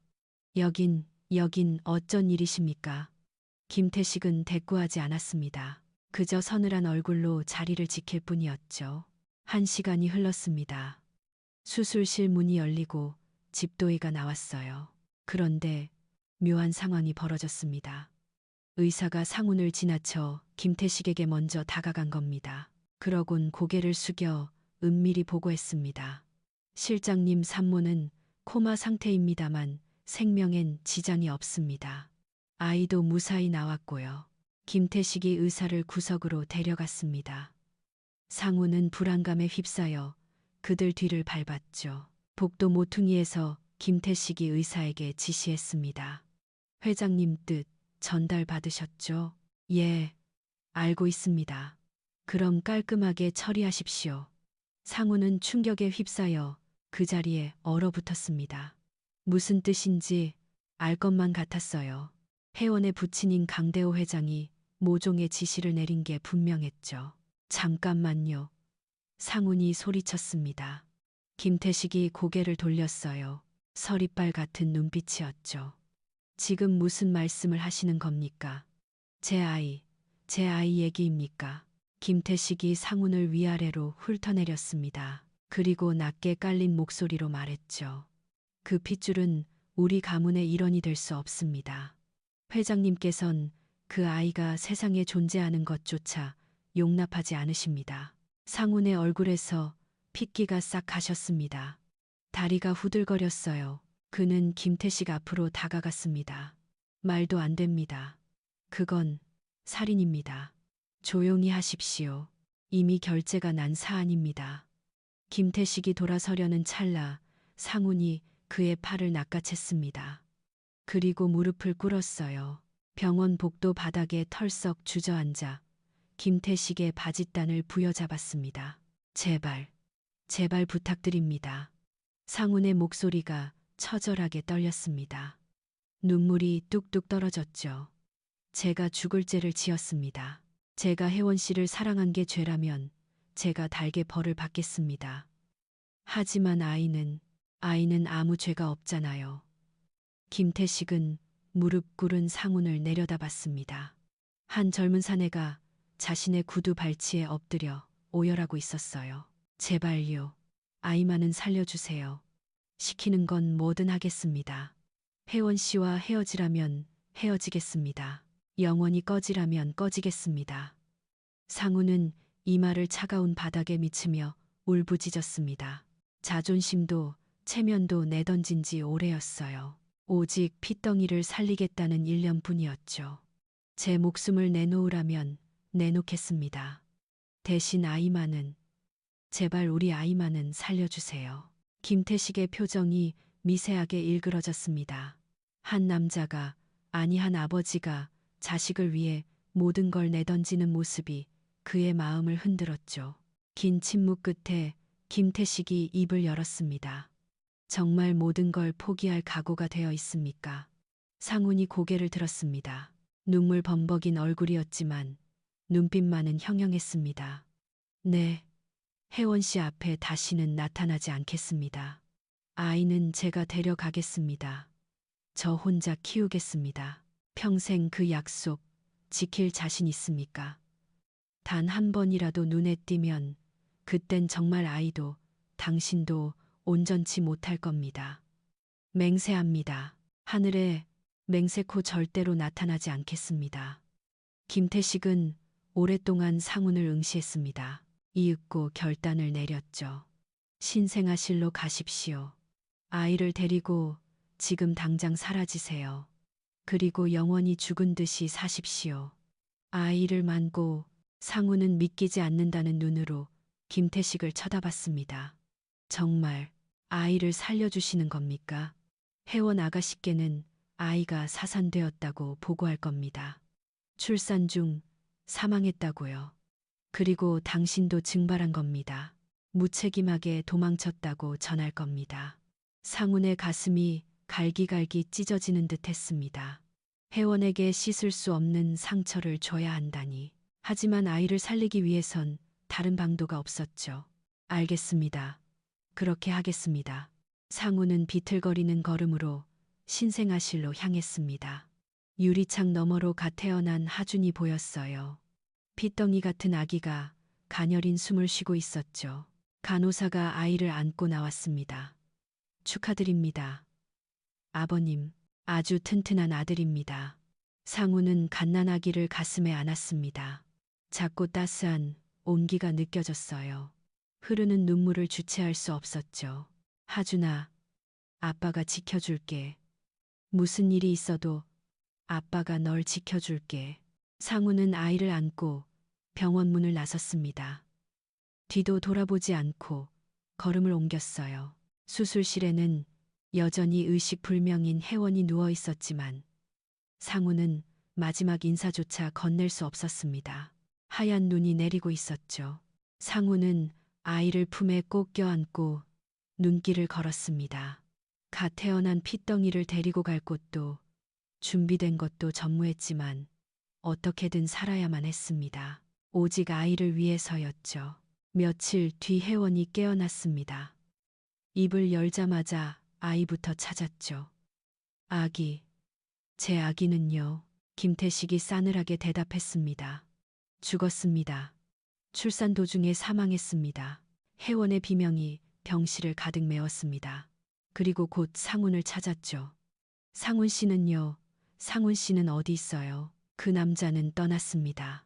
여긴 어쩐 일이십니까? 김태식은 대꾸하지 않았습니다. 그저 서늘한 얼굴로 자리를 지킬 뿐이었죠. 1시간이 흘렀습니다. 수술실 문이 열리고 집도의가 나왔어요. 그런데 묘한 상황이 벌어졌습니다. 의사가 상훈을 지나쳐 김태식에게 먼저 다가간 겁니다. 그러곤 고개를 숙여 은밀히 보고했습니다. 실장님 산모는 코마 상태입니다만 생명엔 지장이 없습니다. 아이도 무사히 나왔고요. 김태식이 의사를 구석으로 데려갔습니다. 상우는 불안감에 휩싸여 그들 뒤를 밟았죠. 복도 모퉁이에서 김태식이 의사에게 지시했습니다. 회장님 뜻 전달 받으셨죠? 예, 알고 있습니다. 그럼 깔끔하게 처리하십시오. 상우는 충격에 휩싸여 그 자리에 얼어붙었습니다. 무슨 뜻인지 알 것만 같았어요. 혜원의 부친인 강대호 회장이 모종의 지시를 내린 게 분명했죠. 잠깐만요. 상훈이 소리쳤습니다. 김태식이 고개를 돌렸어요. 서리빨 같은 눈빛이었죠. 지금 무슨 말씀을 하시는 겁니까? 제 아이 얘기입니까? 김태식이 상훈을 위아래로 훑어내렸습니다. 그리고 낮게 깔린 목소리로 말했죠. 그 핏줄은 우리 가문의 일원이 될 수 없습니다. 회장님께선 그 아이가 세상에 존재하는 것조차 용납하지 않으십니다. 상훈의 얼굴에서 핏기가 싹 가셨습니다. 다리가 후들거렸어요. 그는 김태식 앞으로 다가갔습니다. 말도 안 됩니다. 그건 살인입니다. 조용히 하십시오. 이미 결재가 난 사안입니다. 김태식이 돌아서려는 찰나 상훈이 그의 팔을 낚아챘습니다. 그리고 무릎을 꿇었어요. 병원 복도 바닥에 털썩 주저앉아 김태식의 바짓단을 부여잡았습니다. 제발 부탁드립니다. 상훈의 목소리가 처절하게 떨렸습니다. 눈물이 뚝뚝 떨어졌죠. 제가 죽을 죄를 지었습니다. 제가 혜원 씨를 사랑한 게 죄라면 제가 달게 벌을 받겠습니다. 하지만 아이는 아무 죄가 없잖아요. 김태식은 무릎 꿇은 상훈을 내려다봤습니다. 한 젊은 사내가 자신의 구두 발치에 엎드려 오열하고 있었어요. 제발요. 아이만은 살려주세요. 시키는 건 뭐든 하겠습니다. 혜원 씨와 헤어지라면 헤어지겠습니다. 영원히 꺼지라면 꺼지겠습니다. 상우는 이마를 차가운 바닥에 미치며 울부짖었습니다. 자존심도 체면도 내던진 지 오래였어요. 오직 핏덩이를 살리겠다는 일념뿐이었죠. 제 목숨을 내놓으라면 내놓겠습니다. 대신 아이만은, 제발 우리 아이만은 살려주세요. 김태식의 표정이 미세하게 일그러졌습니다. 한 남자가, 아니 한 아버지가 자식을 위해 모든 걸 내던지는 모습이 그의 마음을 흔들었죠. 긴 침묵 끝에 김태식이 입을 열었습니다. 정말 모든 걸 포기할 각오가 되어 있습니까? 상훈이 고개를 들었습니다. 눈물 범벅인 얼굴이었지만 눈빛만은 형형했습니다. 네, 혜원 씨 앞에 다시는 나타나지 않겠습니다. 아이는 제가 데려가겠습니다. 저 혼자 키우겠습니다. 평생 그 약속 지킬 자신 있습니까? 단 한 번이라도 눈에 띄면 그땐 정말 아이도 당신도 온전치 못할 겁니다. 맹세합니다. 하늘에 맹세코 절대로 나타나지 않겠습니다. 김태식은 오랫동안 상훈을 응시했습니다. 이윽고 결단을 내렸죠. 신생아실로 가십시오. 아이를 데리고 지금 당장 사라지세요. 그리고 영원히 죽은 듯이 사십시오. 아이를 만고 상훈은 믿기지 않는다는 눈으로 김태식을 쳐다봤습니다. 정말 아이를 살려주시는 겁니까? 혜원 아가씨께는 아이가 사산되었다고 보고할 겁니다. 출산 중 사망했다고요. 그리고 당신도 증발한 겁니다. 무책임하게 도망쳤다고 전할 겁니다. 상훈의 가슴이 갈기갈기 찢어지는 듯 했습니다. 혜원에게 씻을 수 없는 상처를 줘야 한다니. 하지만 아이를 살리기 위해선 다른 방도가 없었죠. 알겠습니다. 그렇게 하겠습니다. 상훈은 비틀거리는 걸음으로 신생아실로 향했습니다. 유리창 너머로 갓 태어난 하준이 보였어요. 핏덩이 같은 아기가 가녀린 숨을 쉬고 있었죠. 간호사가 아이를 안고 나왔습니다. 축하드립니다. 아버님, 아주 튼튼한 아들입니다. 상우는 갓난아기를 가슴에 안았습니다. 작고 따스한 온기가 느껴졌어요. 흐르는 눈물을 주체할 수 없었죠. 하준아, 아빠가 지켜줄게. 무슨 일이 있어도 아빠가 널 지켜줄게. 상우는 아이를 안고 병원 문을 나섰습니다. 뒤도 돌아보지 않고 걸음을 옮겼어요. 수술실에는 여전히 의식불명인 혜원이 누워 있었지만 상우는 마지막 인사조차 건넬 수 없었습니다. 하얀 눈이 내리고 있었죠. 상우는 아이를 품에 꼭 껴안고 눈길을 걸었습니다. 갓 태어난 핏덩이를 데리고 갈 곳도 준비된 것도 전무했지만 어떻게든 살아야만 했습니다. 오직 아이를 위해서였죠. 며칠 뒤 혜원이 깨어났습니다. 입을 열자마자 아이부터 찾았죠. 아기, 제 아기는요. 김태식이 싸늘하게 대답했습니다. 죽었습니다. 출산 도중에 사망했습니다. 혜원의 비명이 병실을 가득 메웠습니다. 그리고 곧 상훈을 찾았죠. 상훈 씨는요. 상훈 씨는 어디 있어요? 그 남자는 떠났습니다.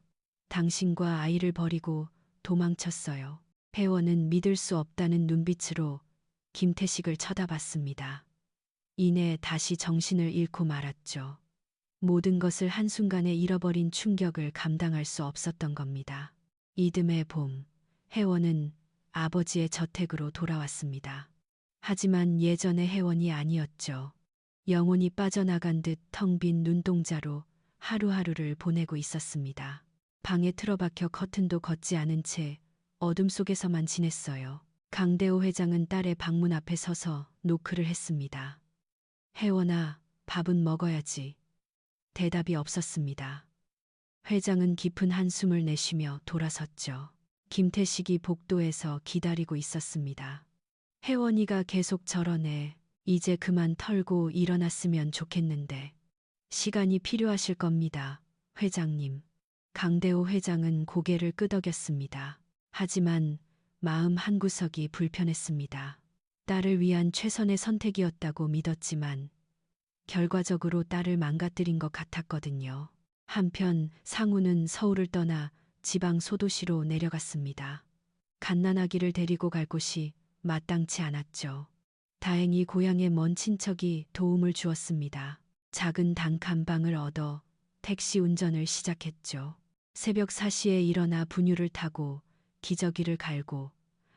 당신과 아이를 버리고 도망쳤어요. 혜원은 믿을 수 없다는 눈빛으로 김태식을 쳐다봤습니다. 이내 다시 정신을 잃고 말았죠. 모든 것을 한순간에 잃어버린 충격을 감당할 수 없었던 겁니다. 이듬해 봄, 혜원은 아버지의 저택으로 돌아왔습니다. 하지만 예전의 혜원이 아니었죠. 영혼이 빠져나간 듯 텅 빈 눈동자로 하루하루를 보내고 있었습니다. 방에 틀어박혀 커튼도 걷지 않은 채 어둠 속에서만 지냈어요. 강대호 회장은 딸의 방문 앞에 서서 노크를 했습니다. 혜원아, 밥은 먹어야지. 대답이 없었습니다. 회장은 깊은 한숨을 내쉬며 돌아섰죠. 김태식이 복도에서 기다리고 있었습니다. 혜원이가 계속 저러네. 이제 그만 털고 일어났으면 좋겠는데. 시간이 필요하실 겁니다, 회장님. 강대호 회장은 고개를 끄덕였습니다. 하지만 마음 한구석이 불편했습니다. 딸을 위한 최선의 선택이었다고 믿었지만 결과적으로 딸을 망가뜨린 것 같았거든요. 한편 상우는 서울을 떠나 지방 소도시로 내려갔습니다. 갓난아기를 데리고 갈 곳이 마땅치 않았죠. 다행히 고향의 먼 친척이 도움을 주었습니다. 작은 단칸방을 얻어 택시 운전을 시작했죠. 새벽 4시에 일어나 분유를 타고 기저귀를 갈고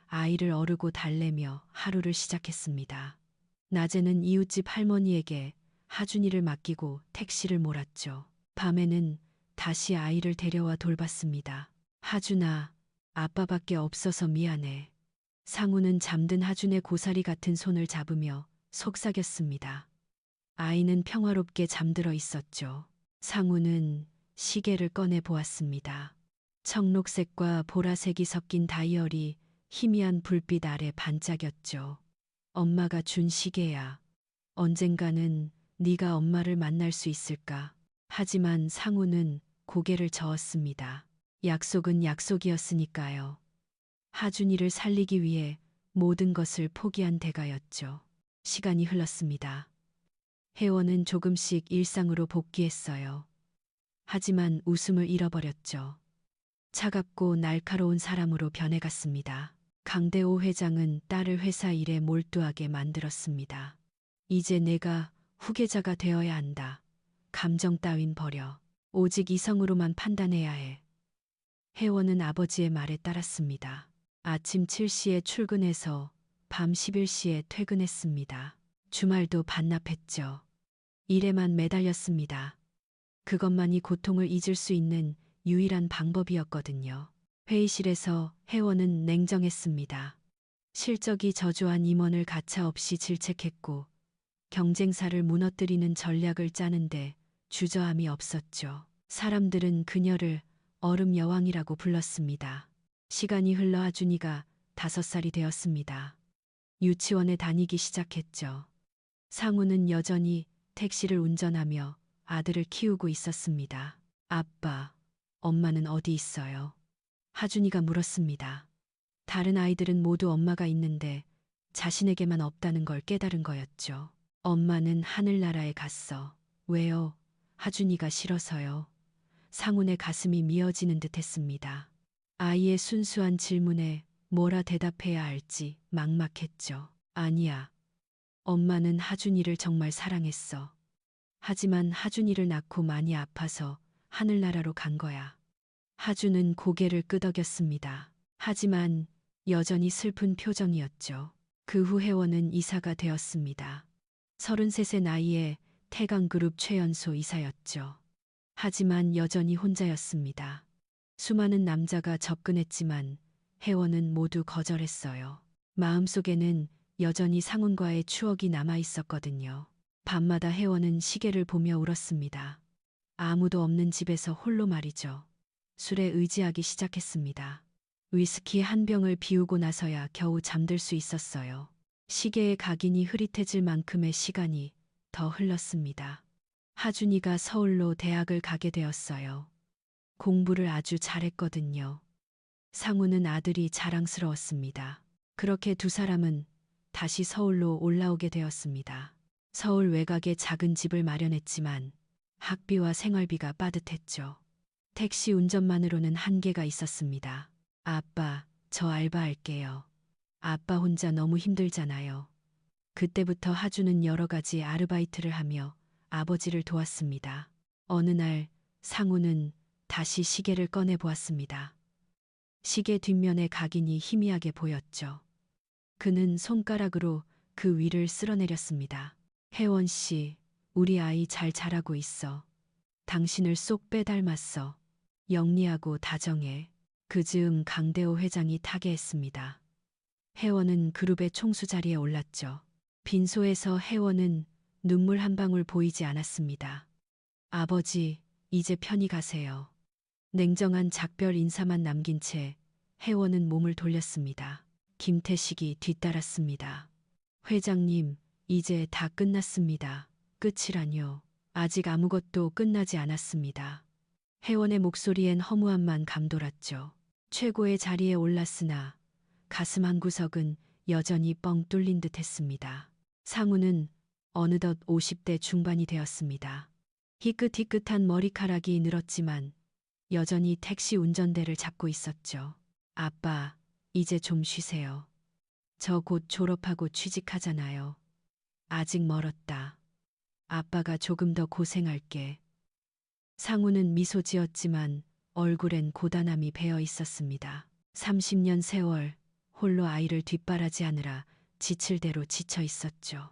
아이를 어르고 달래며 하루를 시작했습니다. 낮에는 이웃집 할머니에게 하준이를 맡기고 택시를 몰았죠. 밤에는 다시 아이를 데려와 돌봤습니다. 하준아, 아빠밖에 없어서 미안해. 상우는 잠든 하준의 고사리 같은 손을 잡으며 속삭였습니다. 아이는 평화롭게 잠들어 있었죠. 상우는 시계를 꺼내 보았습니다. 청록색과 보라색이 섞인 다이얼이 희미한 불빛 아래 반짝였죠. 엄마가 준 시계야. 언젠가는 네가 엄마를 만날 수 있을까? 하지만 상우는 고개를 저었습니다. 약속은 약속이었으니까요. 하준이를 살리기 위해 모든 것을 포기한 대가였죠. 시간이 흘렀습니다. 혜원은 조금씩 일상으로 복귀했어요. 하지만 웃음을 잃어버렸죠. 차갑고 날카로운 사람으로 변해갔습니다. 강대호 회장은 딸을 회사 일에 몰두하게 만들었습니다. 이제 내가 후계자가 되어야 한다. 감정 따윈 버려. 오직 이성으로만 판단해야 해. 혜원은 아버지의 말에 따랐습니다. 아침 7시에 출근해서 밤 11시에 퇴근했습니다. 주말도 반납했죠. 일에만 매달렸습니다. 그것만이 고통을 잊을 수 있는 유일한 방법이었거든요. 회의실에서 혜원은 냉정했습니다. 실적이 저조한 임원을 가차없이 질책했고 경쟁사를 무너뜨리는 전략을 짜는데 주저함이 없었죠. 사람들은 그녀를 얼음 여왕이라고 불렀습니다. 시간이 흘러 하준이가 5살이 되었습니다. 유치원에 다니기 시작했죠. 상우는 여전히 택시를 운전하며 아들을 키우고 있었습니다. 아빠, 엄마는 어디 있어요? 하준이가 물었습니다. 다른 아이들은 모두 엄마가 있는데 자신에게만 없다는 걸 깨달은 거였죠. 엄마는 하늘나라에 갔어. 왜요? 하준이가 싫어서요. 상훈의 가슴이 미어지는 듯 했습니다. 아이의 순수한 질문에 뭐라 대답해야 할지 막막했죠. 아니야. 엄마는 하준이를 정말 사랑했어. 하지만 하준이를 낳고 많이 아파서 하늘나라로 간 거야. 하준은 고개를 끄덕였습니다. 하지만 여전히 슬픈 표정이었죠. 그 후 혜원은 이사가 되었습니다. 33세 나이에 태강그룹 최연소 이사였죠. 하지만 여전히 혼자였습니다. 수많은 남자가 접근했지만 혜원은 모두 거절했어요. 마음속에는 여전히 상훈과의 추억이 남아 있었거든요. 밤마다 혜원은 시계를 보며 울었습니다. 아무도 없는 집에서 홀로 말이죠. 술에 의지하기 시작했습니다. 위스키 한 병을 비우고 나서야 겨우 잠들 수 있었어요. 시계의 각인이 흐릿해질 만큼의 시간이 더 흘렀습니다. 하준이가 서울로 대학을 가게 되었어요. 공부를 아주 잘했거든요. 상우는 아들이 자랑스러웠습니다. 그렇게 두 사람은 다시 서울로 올라오게 되었습니다. 서울 외곽에 작은 집을 마련했지만 학비와 생활비가 빠듯했죠. 택시 운전만으로는 한계가 있었습니다. 아빠, 저 알바할게요. 아빠 혼자 너무 힘들잖아요. 그때부터 하준은 여러 가지 아르바이트를 하며 아버지를 도왔습니다. 어느 날 상우는 다시 시계를 꺼내 보았습니다. 시계 뒷면에 각인이 희미하게 보였죠. 그는 손가락으로 그 위를 쓸어내렸습니다. 혜원 씨, 우리 아이 잘 자라고 있어. 당신을 쏙 빼닮았어. 영리하고 다정해. 그 즈음 강대호 회장이 타계했습니다. 혜원은 그룹의 총수 자리에 올랐죠. 빈소에서 혜원은 눈물 한 방울 보이지 않았습니다. 아버지, 이제 편히 가세요. 냉정한 작별 인사만 남긴 채 혜원은 몸을 돌렸습니다. 김태식이 뒤따랐습니다. 회장님, 이제 다 끝났습니다. 끝이라뇨. 아직 아무것도 끝나지 않았습니다. 혜원의 목소리엔 허무함만 감돌았죠. 최고의 자리에 올랐으나 가슴 한구석은 여전히 뻥 뚫린 듯 했습니다. 상우는 어느덧 50대 중반이 되었습니다. 희끗희끗한 머리카락이 늘었지만 여전히 택시 운전대를 잡고 있었죠. 아빠, 이제 좀 쉬세요. 저 곧 졸업하고 취직하잖아요. 아직 멀었다. 아빠가 조금 더 고생할게. 상우는 미소 지었지만 얼굴엔 고단함이 배어 있었습니다. 30년 세월 홀로 아이를 뒷바라지하느라 지칠 대로 지쳐 있었죠.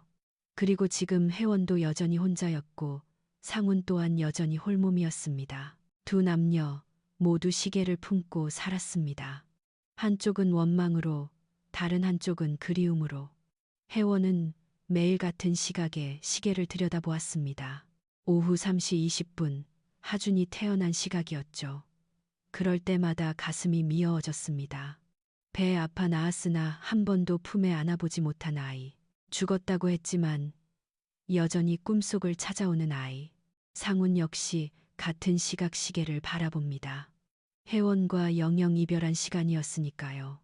그리고 지금 혜원도 여전히 혼자였고 상훈 또한 여전히 홀몸이었습니다. 두 남녀 모두 시계를 품고 살았습니다. 한쪽은 원망으로 다른 한쪽은 그리움으로. 혜원은 매일 같은 시각에 시계를 들여다보았습니다. 오후 3시 20분 하준이 태어난 시각이었죠. 그럴 때마다 가슴이 미어워졌습니다. 배 아파 낳았으나 한 번도 품에 안아보지 못한 아이. 죽었다고 했지만 여전히 꿈속을 찾아오는 아이. 상훈 역시 같은 시각 시계를 바라봅니다. 혜원과 영영 이별한 시간이었으니까요.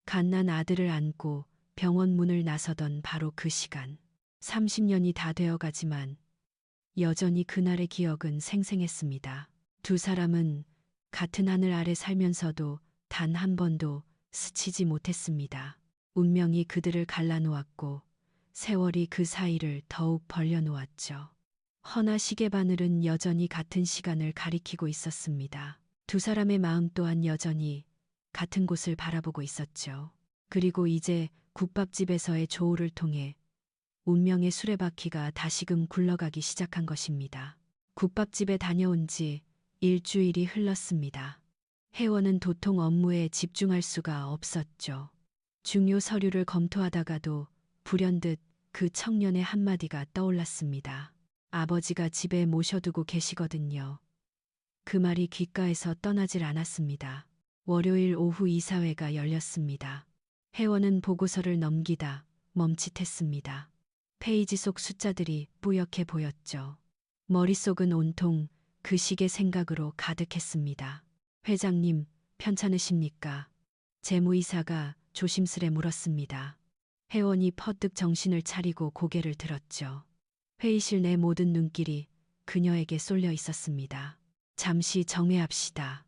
갓난 아들을 안고 병원 문을 나서던 바로 그 시간. 30년이 다 되어가지만 여전히 그날의 기억은 생생했습니다. 두 사람은 같은 하늘 아래 살면서도 단 한 번도 스치지 못했습니다. 운명이 그들을 갈라놓았고 세월이 그 사이를 더욱 벌려놓았죠. 허나 시계바늘은 여전히 같은 시간을 가리키고 있었습니다. 두 사람의 마음 또한 여전히 같은 곳을 바라보고 있었죠. 그리고 이제 국밥집에서의 조우를 통해 운명의 수레바퀴가 다시금 굴러가기 시작한 것입니다. 국밥집에 다녀온 지 일주일이 흘렀습니다. 혜원은 도통 업무에 집중할 수가 없었죠. 중요 서류를 검토하다가도 불현듯 그 청년의 한마디가 떠올랐습니다. 아버지가 집에 모셔두고 계시거든요. 그 말이 귓가에서 떠나질 않았습니다. 월요일 오후 이사회가 열렸습니다. 혜원은 보고서를 넘기다 멈칫했습니다. 페이지 속 숫자들이 뿌옇게 보였죠. 머릿속은 온통 그 시계 생각으로 가득했습니다. 회장님, 편찮으십니까? 재무이사가 조심스레 물었습니다. 혜원이 퍼뜩 정신을 차리고 고개를 들었죠. 회의실 내 모든 눈길이 그녀에게 쏠려 있었습니다. 잠시 정회합시다.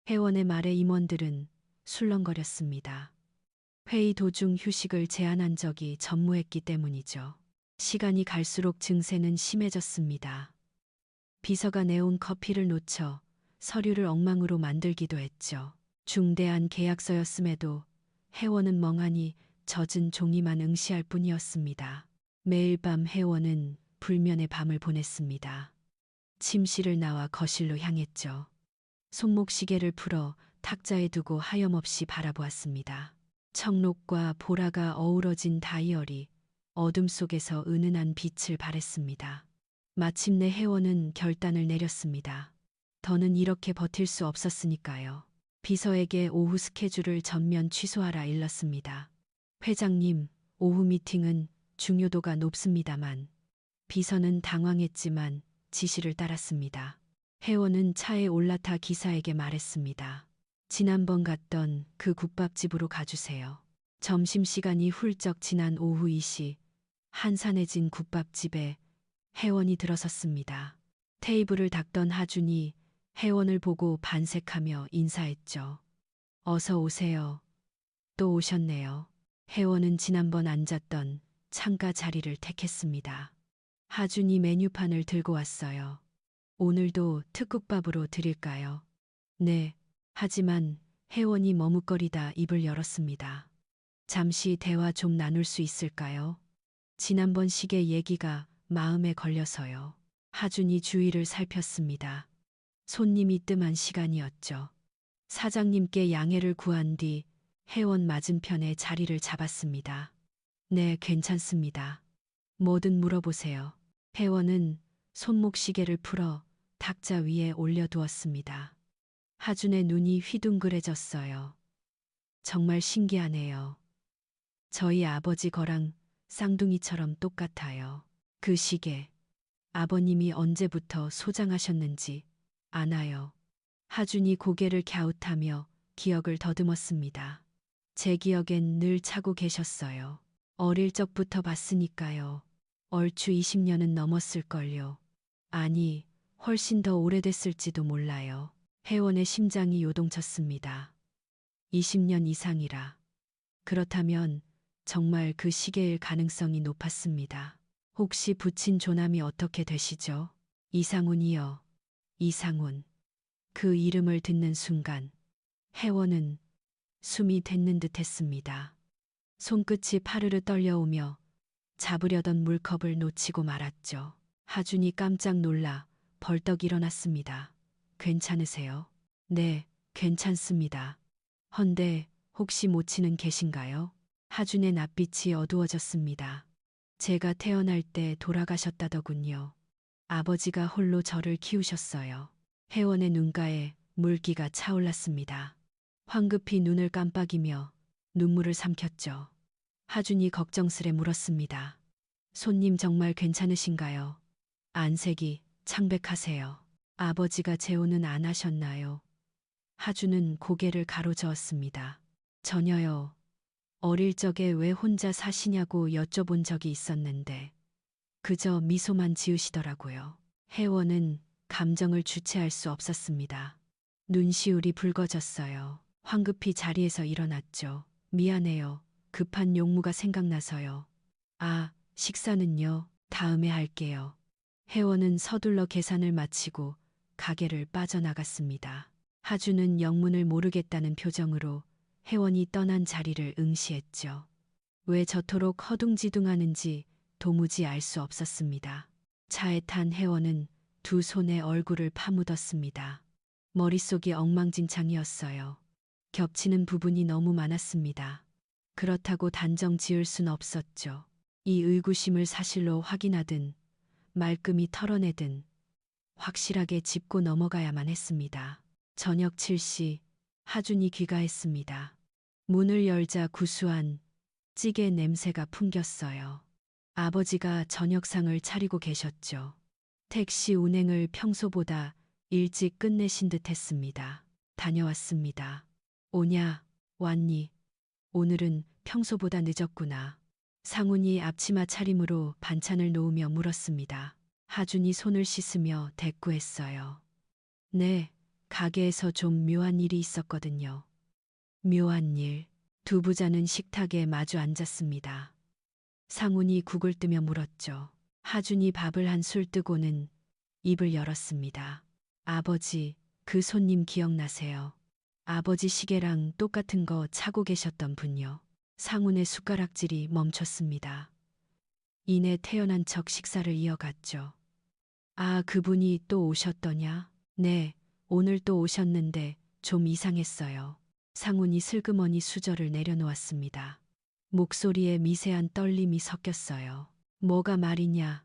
혜원의 말에 임원들은 술렁거렸습니다. 회의 도중 휴식을 제안한 적이 전무했기 때문이죠. 시간이 갈수록 증세는 심해졌습니다. 비서가 내온 커피를 놓쳐 서류를 엉망으로 만들기도 했죠. 중대한 계약서였음에도 혜원은 멍하니 젖은 종이만 응시할 뿐이었습니다. 매일 밤 혜원은 불면의 밤을 보냈습니다. 침실을 나와 거실로 향했죠. 손목시계를 풀어 탁자에 두고 하염없이 바라보았습니다. 청록과 보라가 어우러진 다이어리, 어둠 속에서 은은한 빛을 발했습니다. 마침내 혜원은 결단을 내렸습니다. 더는 이렇게 버틸 수 없었으니까요. 비서에게 오후 스케줄을 전면 취소하라 일렀습니다. 회장님, 오후 미팅은 중요도가 높습니다만. 비서는 당황했지만 지시를 따랐습니다. 혜원은 차에 올라타 기사에게 말했습니다. 지난번 갔던 그 국밥집으로 가주세요. 점심시간이 훌쩍 지난 오후 2시 한산해진 국밥집에 혜원이 들어섰습니다. 테이블을 닦던 하준이 혜원을 보고 반색하며 인사했죠. 어서 오세요. 또 오셨네요. 혜원은 지난번 앉았던 창가 자리를 택했습니다. 하준이 메뉴판을 들고 왔어요. 오늘도 특국밥으로 드릴까요? 네. 하지만 혜원이 머뭇거리다 입을 열었습니다. 잠시 대화 좀 나눌 수 있을까요? 지난번 시계 얘기가 마음에 걸려서요. 하준이 주위를 살폈습니다. 손님이 뜸한 시간이었죠. 사장님께 양해를 구한 뒤 혜원 맞은편에 자리를 잡았습니다. 네, 괜찮습니다. 뭐든 물어보세요. 혜원은 손목시계를 풀어 탁자 위에 올려두었습니다. 하준의 눈이 휘둥그레졌어요. 정말 신기하네요. 저희 아버지 거랑 쌍둥이처럼 똑같아요. 그 시계, 아버님이 언제부터 소장하셨는지 아나요? 하준이 고개를 갸웃하며 기억을 더듬었습니다. 제 기억엔 늘 차고 계셨어요. 어릴 적부터 봤으니까요. 얼추 20년은 넘었을걸요. 아니, 훨씬 더 오래됐을지도 몰라요. 혜원의 심장이 요동쳤습니다. 20년 이상이라. 그렇다면 정말 그 시계일 가능성이 높았습니다. 혹시 부친 조남이 어떻게 되시죠? 이상훈이요. 이상훈. 그 이름을 듣는 순간 혜원은 숨이 뱄는 듯 했습니다. 손끝이 파르르 떨려오며 잡으려던 물컵을 놓치고 말았죠. 하준이 깜짝 놀라 벌떡 일어났습니다. 괜찮으세요? 네, 괜찮습니다. 헌데 혹시 모친은 계신가요? 하준의 낯빛이 어두워졌습니다. 제가 태어날 때 돌아가셨다더군요. 아버지가 홀로 저를 키우셨어요. 혜원의 눈가에 물기가 차올랐습니다. 황급히 눈을 깜빡이며 눈물을 삼켰죠. 하준이 걱정스레 물었습니다. 손님 정말 괜찮으신가요? 안색이 창백하세요. 아버지가 재혼은 안 하셨나요? 하준은 고개를 가로저었습니다. 전혀요. 어릴 적에 왜 혼자 사시냐고 여쭤본 적이 있었는데 그저 미소만 지으시더라고요. 혜원은 감정을 주체할 수 없었습니다. 눈시울이 붉어졌어요. 황급히 자리에서 일어났죠. 미안해요. 급한 용무가 생각나서요. 아, 식사는요? 다음에 할게요. 혜원은 서둘러 계산을 마치고 가게를 빠져나갔습니다. 하주는 영문을 모르겠다는 표정으로 혜원이 떠난 자리를 응시했죠. 왜 저토록 허둥지둥하는지 도무지 알 수 없었습니다. 차에 탄 혜원은 두 손에 얼굴을 파묻었습니다. 머릿속이 엉망진창이었어요. 겹치는 부분이 너무 많았습니다. 그렇다고 단정 지을 순 없었죠. 이 의구심을 사실로 확인하든 말끔히 털어내든 확실하게 짚고 넘어가야만 했습니다. 저녁 7시 하준이 귀가했습니다. 문을 열자 구수한 찌개 냄새가 풍겼어요. 아버지가 저녁상을 차리고 계셨죠. 택시 운행을 평소보다 일찍 끝내신 듯 했습니다. 다녀왔습니다. 오냐, 왔니? 오늘은 평소보다 늦었구나. 상훈이 앞치마 차림으로 반찬을 놓으며 물었습니다. 하준이 손을 씻으며 대꾸했어요. 네, 가게에서 좀 묘한 일이 있었거든요. 묘한 일. 두 부자는 식탁에 마주 앉았습니다. 상훈이 국을 뜨며 물었죠. 하준이 밥을 한 술 뜨고는 입을 열었습니다. 아버지, 그 손님 기억나세요? 아버지 시계랑 똑같은 거 차고 계셨던 분요. 상훈의 숟가락질이 멈췄습니다. 이내 태연한 척 식사를 이어갔죠. 아, 그분이 또 오셨더냐? 네, 오늘 또 오셨는데 좀 이상했어요. 상훈이 슬그머니 수저를 내려놓았습니다. 목소리에 미세한 떨림이 섞였어요. 뭐가 말이냐?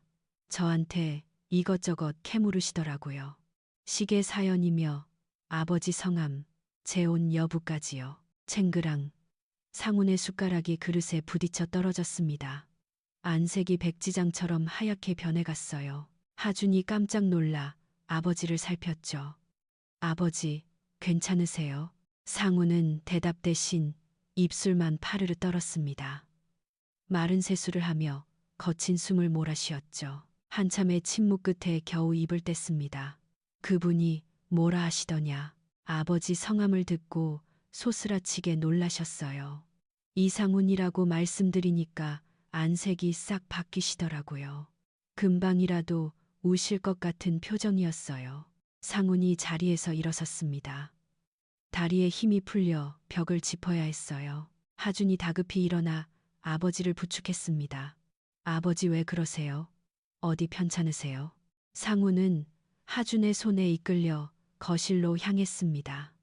저한테 이것저것 캐물으시더라고요. 시계 사연이며 아버지 성함, 재혼 여부까지요. 챙그랑 상훈의 숟가락이 그릇에 부딪혀 떨어졌습니다. 안색이 백지장처럼 하얗게 변해갔어요. 하준이 깜짝 놀라 아버지를 살폈죠. 아버지, 괜찮으세요? 상훈은 대답 대신 입술만 파르르 떨었습니다. 마른 세수를 하며 거친 숨을 몰아쉬었죠. 한참의 침묵 끝에 겨우 입을 뗐습니다. 그분이 뭐라 하시더냐. 아버지 성함을 듣고 소스라치게 놀라셨어요. 이상훈이라고 말씀드리니까 안색이 싹 바뀌시더라고요. 금방이라도 우실 것 같은 표정이었어요. 상훈이 자리에서 일어섰습니다. 다리에 힘이 풀려 벽을 짚어야 했어요. 하준이 다급히 일어나 아버지를 부축했습니다. 아버지 왜 그러세요? 어디 편찮으세요? 상훈은 하준의 손에 이끌려 거실로 향했습니다.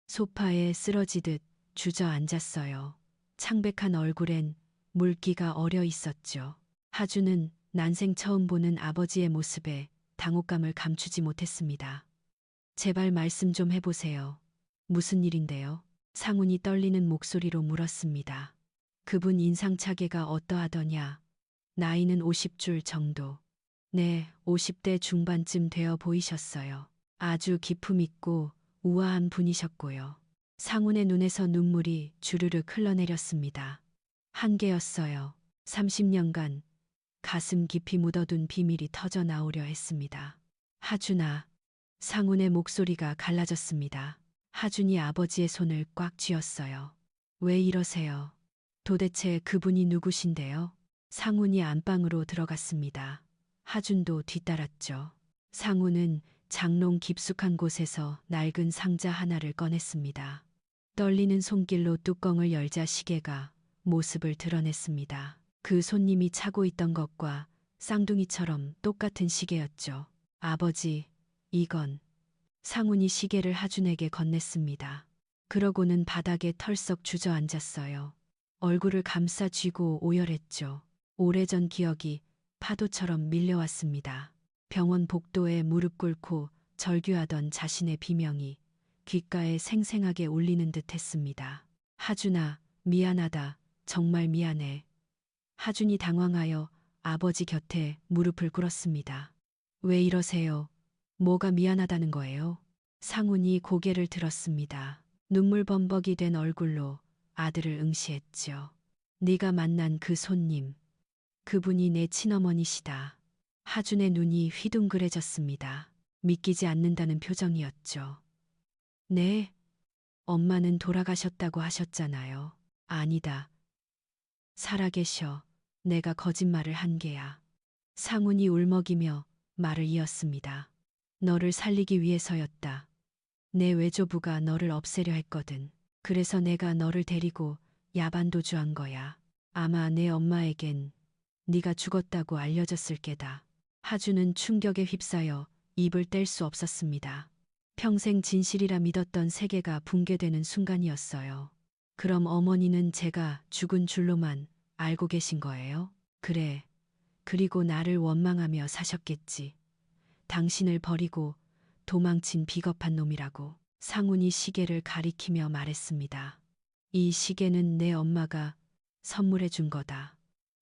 소파에 쓰러지듯 주저앉았어요. 창백한 얼굴엔 물기가 어려 있었죠. 하준은 난생 처음 보는 아버지의 모습에 당혹감을 감추지 못했습니다. 제발 말씀 좀 해보세요. 무슨 일인데요? 상훈이 떨리는 목소리로 물었습니다. 그분 인상차게가 어떠하더냐? 나이는 50줄 정도. 네, 50대 중반쯤 되어 보이셨어요. 아주 기품 있고 우아한 분이셨고요. 상훈의 눈에서 눈물이 주르륵 흘러내렸습니다. 한계였어요. 30년간 가슴 깊이 묻어둔 비밀이 터져 나오려 했습니다. 하준아. 상훈의 목소리가 갈라졌습니다. 하준이 아버지의 손을 꽉 쥐었어요. 왜 이러세요? 도대체 그분이 누구신데요? 상훈이 안방으로 들어갔습니다. 하준도 뒤따랐죠. 상훈은 장롱 깊숙한 곳에서 낡은 상자 하나를 꺼냈습니다. 떨리는 손길로 뚜껑을 열자 시계가 모습을 드러냈습니다. 그 손님이 차고 있던 것과 쌍둥이처럼 똑같은 시계였죠. 아버지, 이건. 상훈이 시계를 하준에게 건넸습니다. 그러고는 바닥에 털썩 주저앉았어요. 얼굴을 감싸 쥐고 오열했죠. 오래전 기억이 파도처럼 밀려왔습니다. 병원 복도에 무릎 꿇고 절규하던 자신의 비명이 귓가에 생생하게 울리는 듯 했습니다. 하준아, 미안하다. 정말 미안해. 하준이 당황하여 아버지 곁에 무릎을 꿇었습니다. 왜 이러세요? 뭐가 미안하다는 거예요? 상훈이 고개를 들었습니다. 눈물 범벅이 된 얼굴로 아들을 응시했죠. 네가 만난 그 손님, 그분이 내 친어머니시다. 하준의 눈이 휘둥그레졌습니다. 믿기지 않는다는 표정이었죠. 네, 엄마는 돌아가셨다고 하셨잖아요. 아니다. 살아계셔. 내가 거짓말을 한 게야. 상훈이 울먹이며 말을 이었습니다. 너를 살리기 위해서였다. 내 외조부가 너를 없애려 했거든. 그래서 내가 너를 데리고 야반도주한 거야. 아마 내 엄마에겐 네가 죽었다고 알려졌을 게다. 하준은 충격에 휩싸여 입을 뗄 수 없었습니다. 평생 진실이라 믿었던 세계가 붕괴되는 순간이었어요. 그럼 어머니는 제가 죽은 줄로만 알고 계신 거예요? 그래. 그리고 나를 원망하며 사셨겠지. 당신을 버리고 도망친 비겁한 놈이라고. 상훈이 시계를 가리키며 말했습니다. 이 시계는 내 엄마가 선물해 준 거다.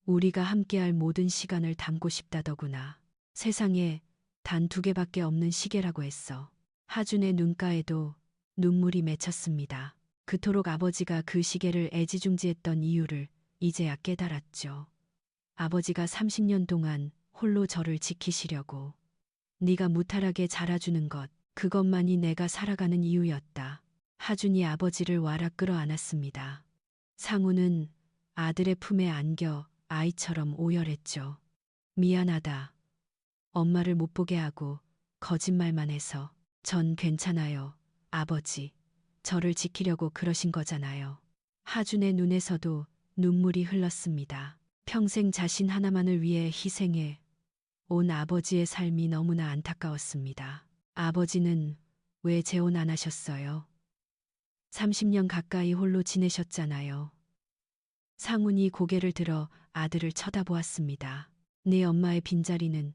우리가 함께할 모든 시간을 담고 싶다더구나. 세상에 단 2개밖에 없는 시계라고 했어. 하준의 눈가에도 눈물이 맺혔습니다. 그토록 아버지가 그 시계를 애지중지했던 이유를 이제야 깨달았죠. 아버지가 30년 동안 홀로 저를 지키시려고. 네가 무탈하게 자라주는 것, 그것만이 내가 살아가는 이유였다. 하준이 아버지를 와락 끌어안았습니다. 상우는 아들의 품에 안겨 아이처럼 오열했죠. 미안하다. 엄마를 못 보게 하고 거짓말만 해서. 전 괜찮아요. 아버지. 저를 지키려고 그러신 거잖아요. 하준의 눈에서도 눈물이 흘렀습니다. 평생 자신 하나만을 위해 희생해 온 아버지의 삶이 너무나 안타까웠습니다. 아버지는 왜 재혼 안 하셨어요? 30년 가까이 홀로 지내셨잖아요. 상훈이 고개를 들어 아들을 쳐다보았습니다. 네 엄마의 빈자리는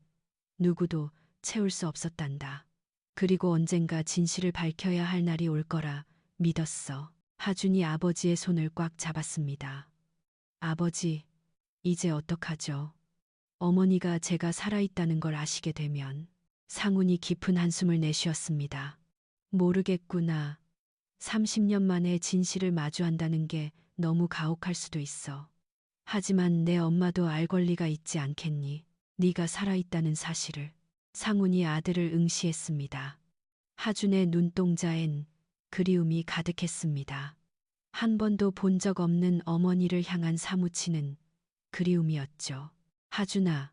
누구도 채울 수 없었단다. 그리고 언젠가 진실을 밝혀야 할 날이 올 거라 믿었어. 하준이 아버지의 손을 꽉 잡았습니다. 아버지, 이제 어떡하죠? 어머니가 제가 살아있다는 걸 아시게 되면. 상훈이 깊은 한숨을 내쉬었습니다. 모르겠구나. 30년 만에 진실을 마주한다는 게 너무 가혹할 수도 있어. 하지만 내 엄마도 알 권리가 있지 않겠니? 네가 살아있다는 사실을. 상훈이 아들을 응시했습니다. 하준의 눈동자엔 그리움이 가득했습니다. 한 번도 본 적 없는 어머니를 향한 사무치는 그리움이었죠. 하준아,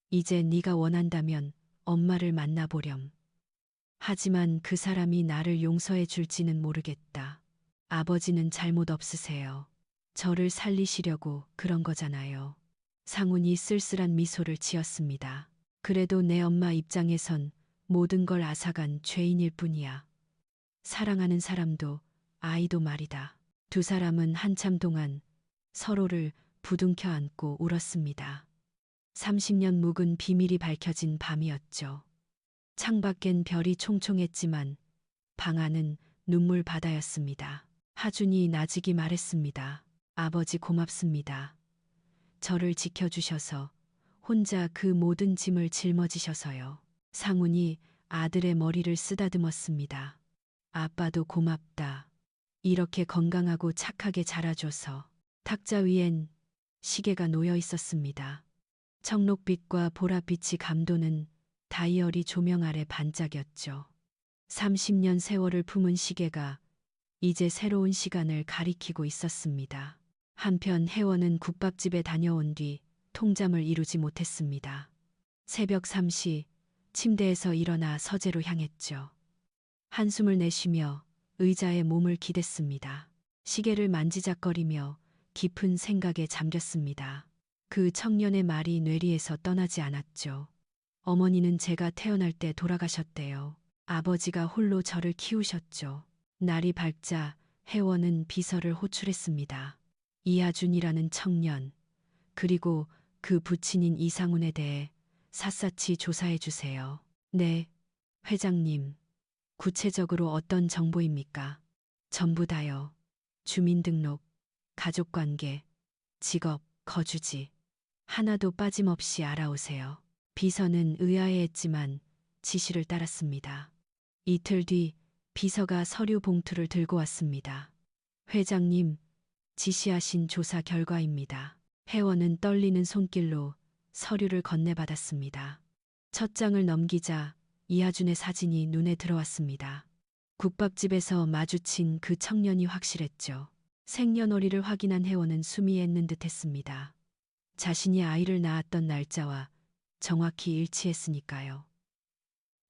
이제 네가 원한다면 엄마를 만나보렴. 하지만 그 사람이 나를 용서해 줄지는 모르겠다. 아버지는 잘못 없으세요. 저를 살리시려고 그런 거잖아요. 상훈이 쓸쓸한 미소를 지었습니다. 그래도 내 엄마 입장에선 모든 걸 앗아간 죄인일 뿐이야. 사랑하는 사람도 아이도 말이다. 두 사람은 한참 동안 서로를 부둥켜 안고 울었습니다. 30년 묵은 비밀이 밝혀진 밤이었죠. 창밖엔 별이 총총했지만 방 안은 눈물 바다였습니다. 하준이 나직이 말했습니다. 아버지 고맙습니다. 저를 지켜주셔서 혼자 그 모든 짐을 짊어지셔서요. 상훈이 아들의 머리를 쓰다듬었습니다. 아빠도 고맙다. 이렇게 건강하고 착하게 자라줘서. 탁자 위엔 시계가 놓여 있었습니다. 청록빛과 보랏빛이 감도는 다이어리 조명 아래 반짝였죠. 30년 세월을 품은 시계가 이제 새로운 시간을 가리키고 있었습니다. 한편 혜원은 국밥집에 다녀온 뒤 통잠을 이루지 못했습니다. 새벽 3시 침대에서 일어나 서재로 향했죠. 한숨을 내쉬며 의자에 몸을 기댔습니다. 시계를 만지작거리며 깊은 생각에 잠겼습니다. 그 청년의 말이 뇌리에서 떠나지 않았죠. 어머니는 제가 태어날 때 돌아가셨대요. 아버지가 홀로 저를 키우셨죠. 날이 밝자 혜원은 비서를 호출했습니다. 이하준이라는 청년, 그리고 그 부친인 이상훈에 대해 샅샅이 조사해 주세요. 네, 회장님. 구체적으로 어떤 정보입니까? 전부 다요. 주민등록, 가족관계, 직업, 거주지. 하나도 빠짐없이 알아오세요. 비서는 의아해했지만 지시를 따랐습니다. 이틀 뒤 비서가 서류 봉투를 들고 왔습니다. 회장님, 지시하신 조사 결과입니다. 혜원은 떨리는 손길로 서류를 건네받았습니다. 첫 장을 넘기자 이하준의 사진이 눈에 들어왔습니다. 국밥집에서 마주친 그 청년이 확실했죠. 생년월일을 확인한 혜원은 숨이 멎는 듯했습니다. 자신이 아이를 낳았던 날짜와 정확히 일치했으니까요.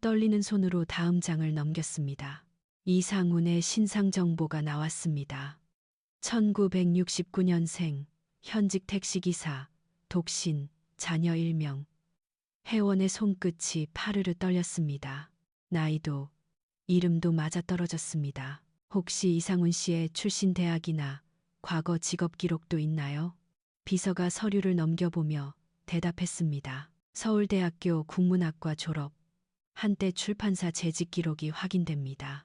떨리는 손으로 다음 장을 넘겼습니다. 이상훈의 신상 정보가 나왔습니다. 1969년생, 현직 택시기사, 독신, 자녀 1명. 혜원의 손끝이 파르르 떨렸습니다. 나이도, 이름도 맞아떨어졌습니다. 혹시 이상훈 씨의 출신 대학이나 과거 직업 기록도 있나요? 비서가 서류를 넘겨보며 대답했습니다. 서울대학교 국문학과 졸업, 한때 출판사 재직 기록이 확인됩니다.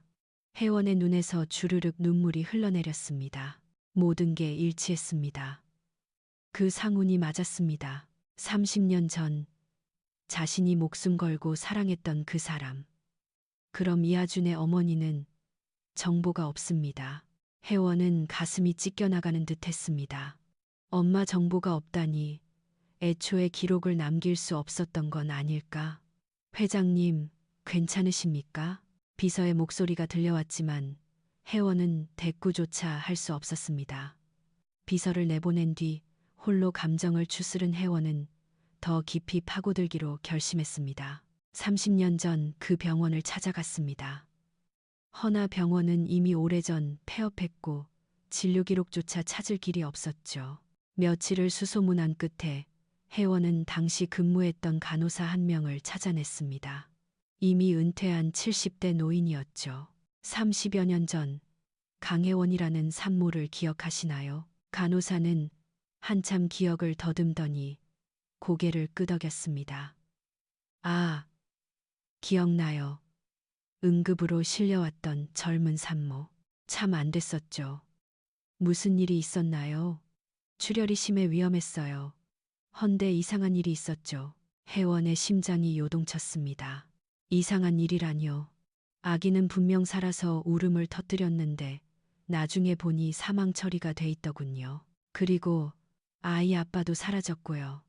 혜원의 눈에서 주르륵 눈물이 흘러내렸습니다. 모든 게 일치했습니다. 그 상훈이 맞았습니다. 30년 전 자신이 목숨 걸고 사랑했던 그 사람. 그럼 이하준의 어머니는 정보가 없습니다. 혜원은 가슴이 찢겨나가는 듯했습니다. 엄마 정보가 없다니 애초에 기록을 남길 수 없었던 건 아닐까? 회장님, 괜찮으십니까? 비서의 목소리가 들려왔지만 혜원은 대꾸조차 할 수 없었습니다. 비서를 내보낸 뒤 홀로 감정을 추스른 혜원은 더 깊이 파고들기로 결심했습니다. 30년 전 그 병원을 찾아갔습니다. 허나 병원은 이미 오래전 폐업했고 진료 기록조차 찾을 길이 없었죠. 며칠을 수소문한 끝에 혜원은 당시 근무했던 간호사 한 명을 찾아냈습니다. 이미 은퇴한 70대 노인이었죠. 30여 년 전 강혜원이라는 산모를 기억하시나요? 간호사는 한참 기억을 더듬더니 고개를 끄덕였습니다. 아, 기억나요. 응급으로 실려왔던 젊은 산모. 참 안 됐었죠. 무슨 일이 있었나요? 출혈이 심해 위험했어요. 헌데 이상한 일이 있었죠. 혜원의 심장이 요동쳤습니다. 이상한 일이라뇨. 아기는 분명 살아서 울음을 터뜨렸는데 나중에 보니 사망 처리가 돼 있더군요. 그리고 아이 아빠도 사라졌고요.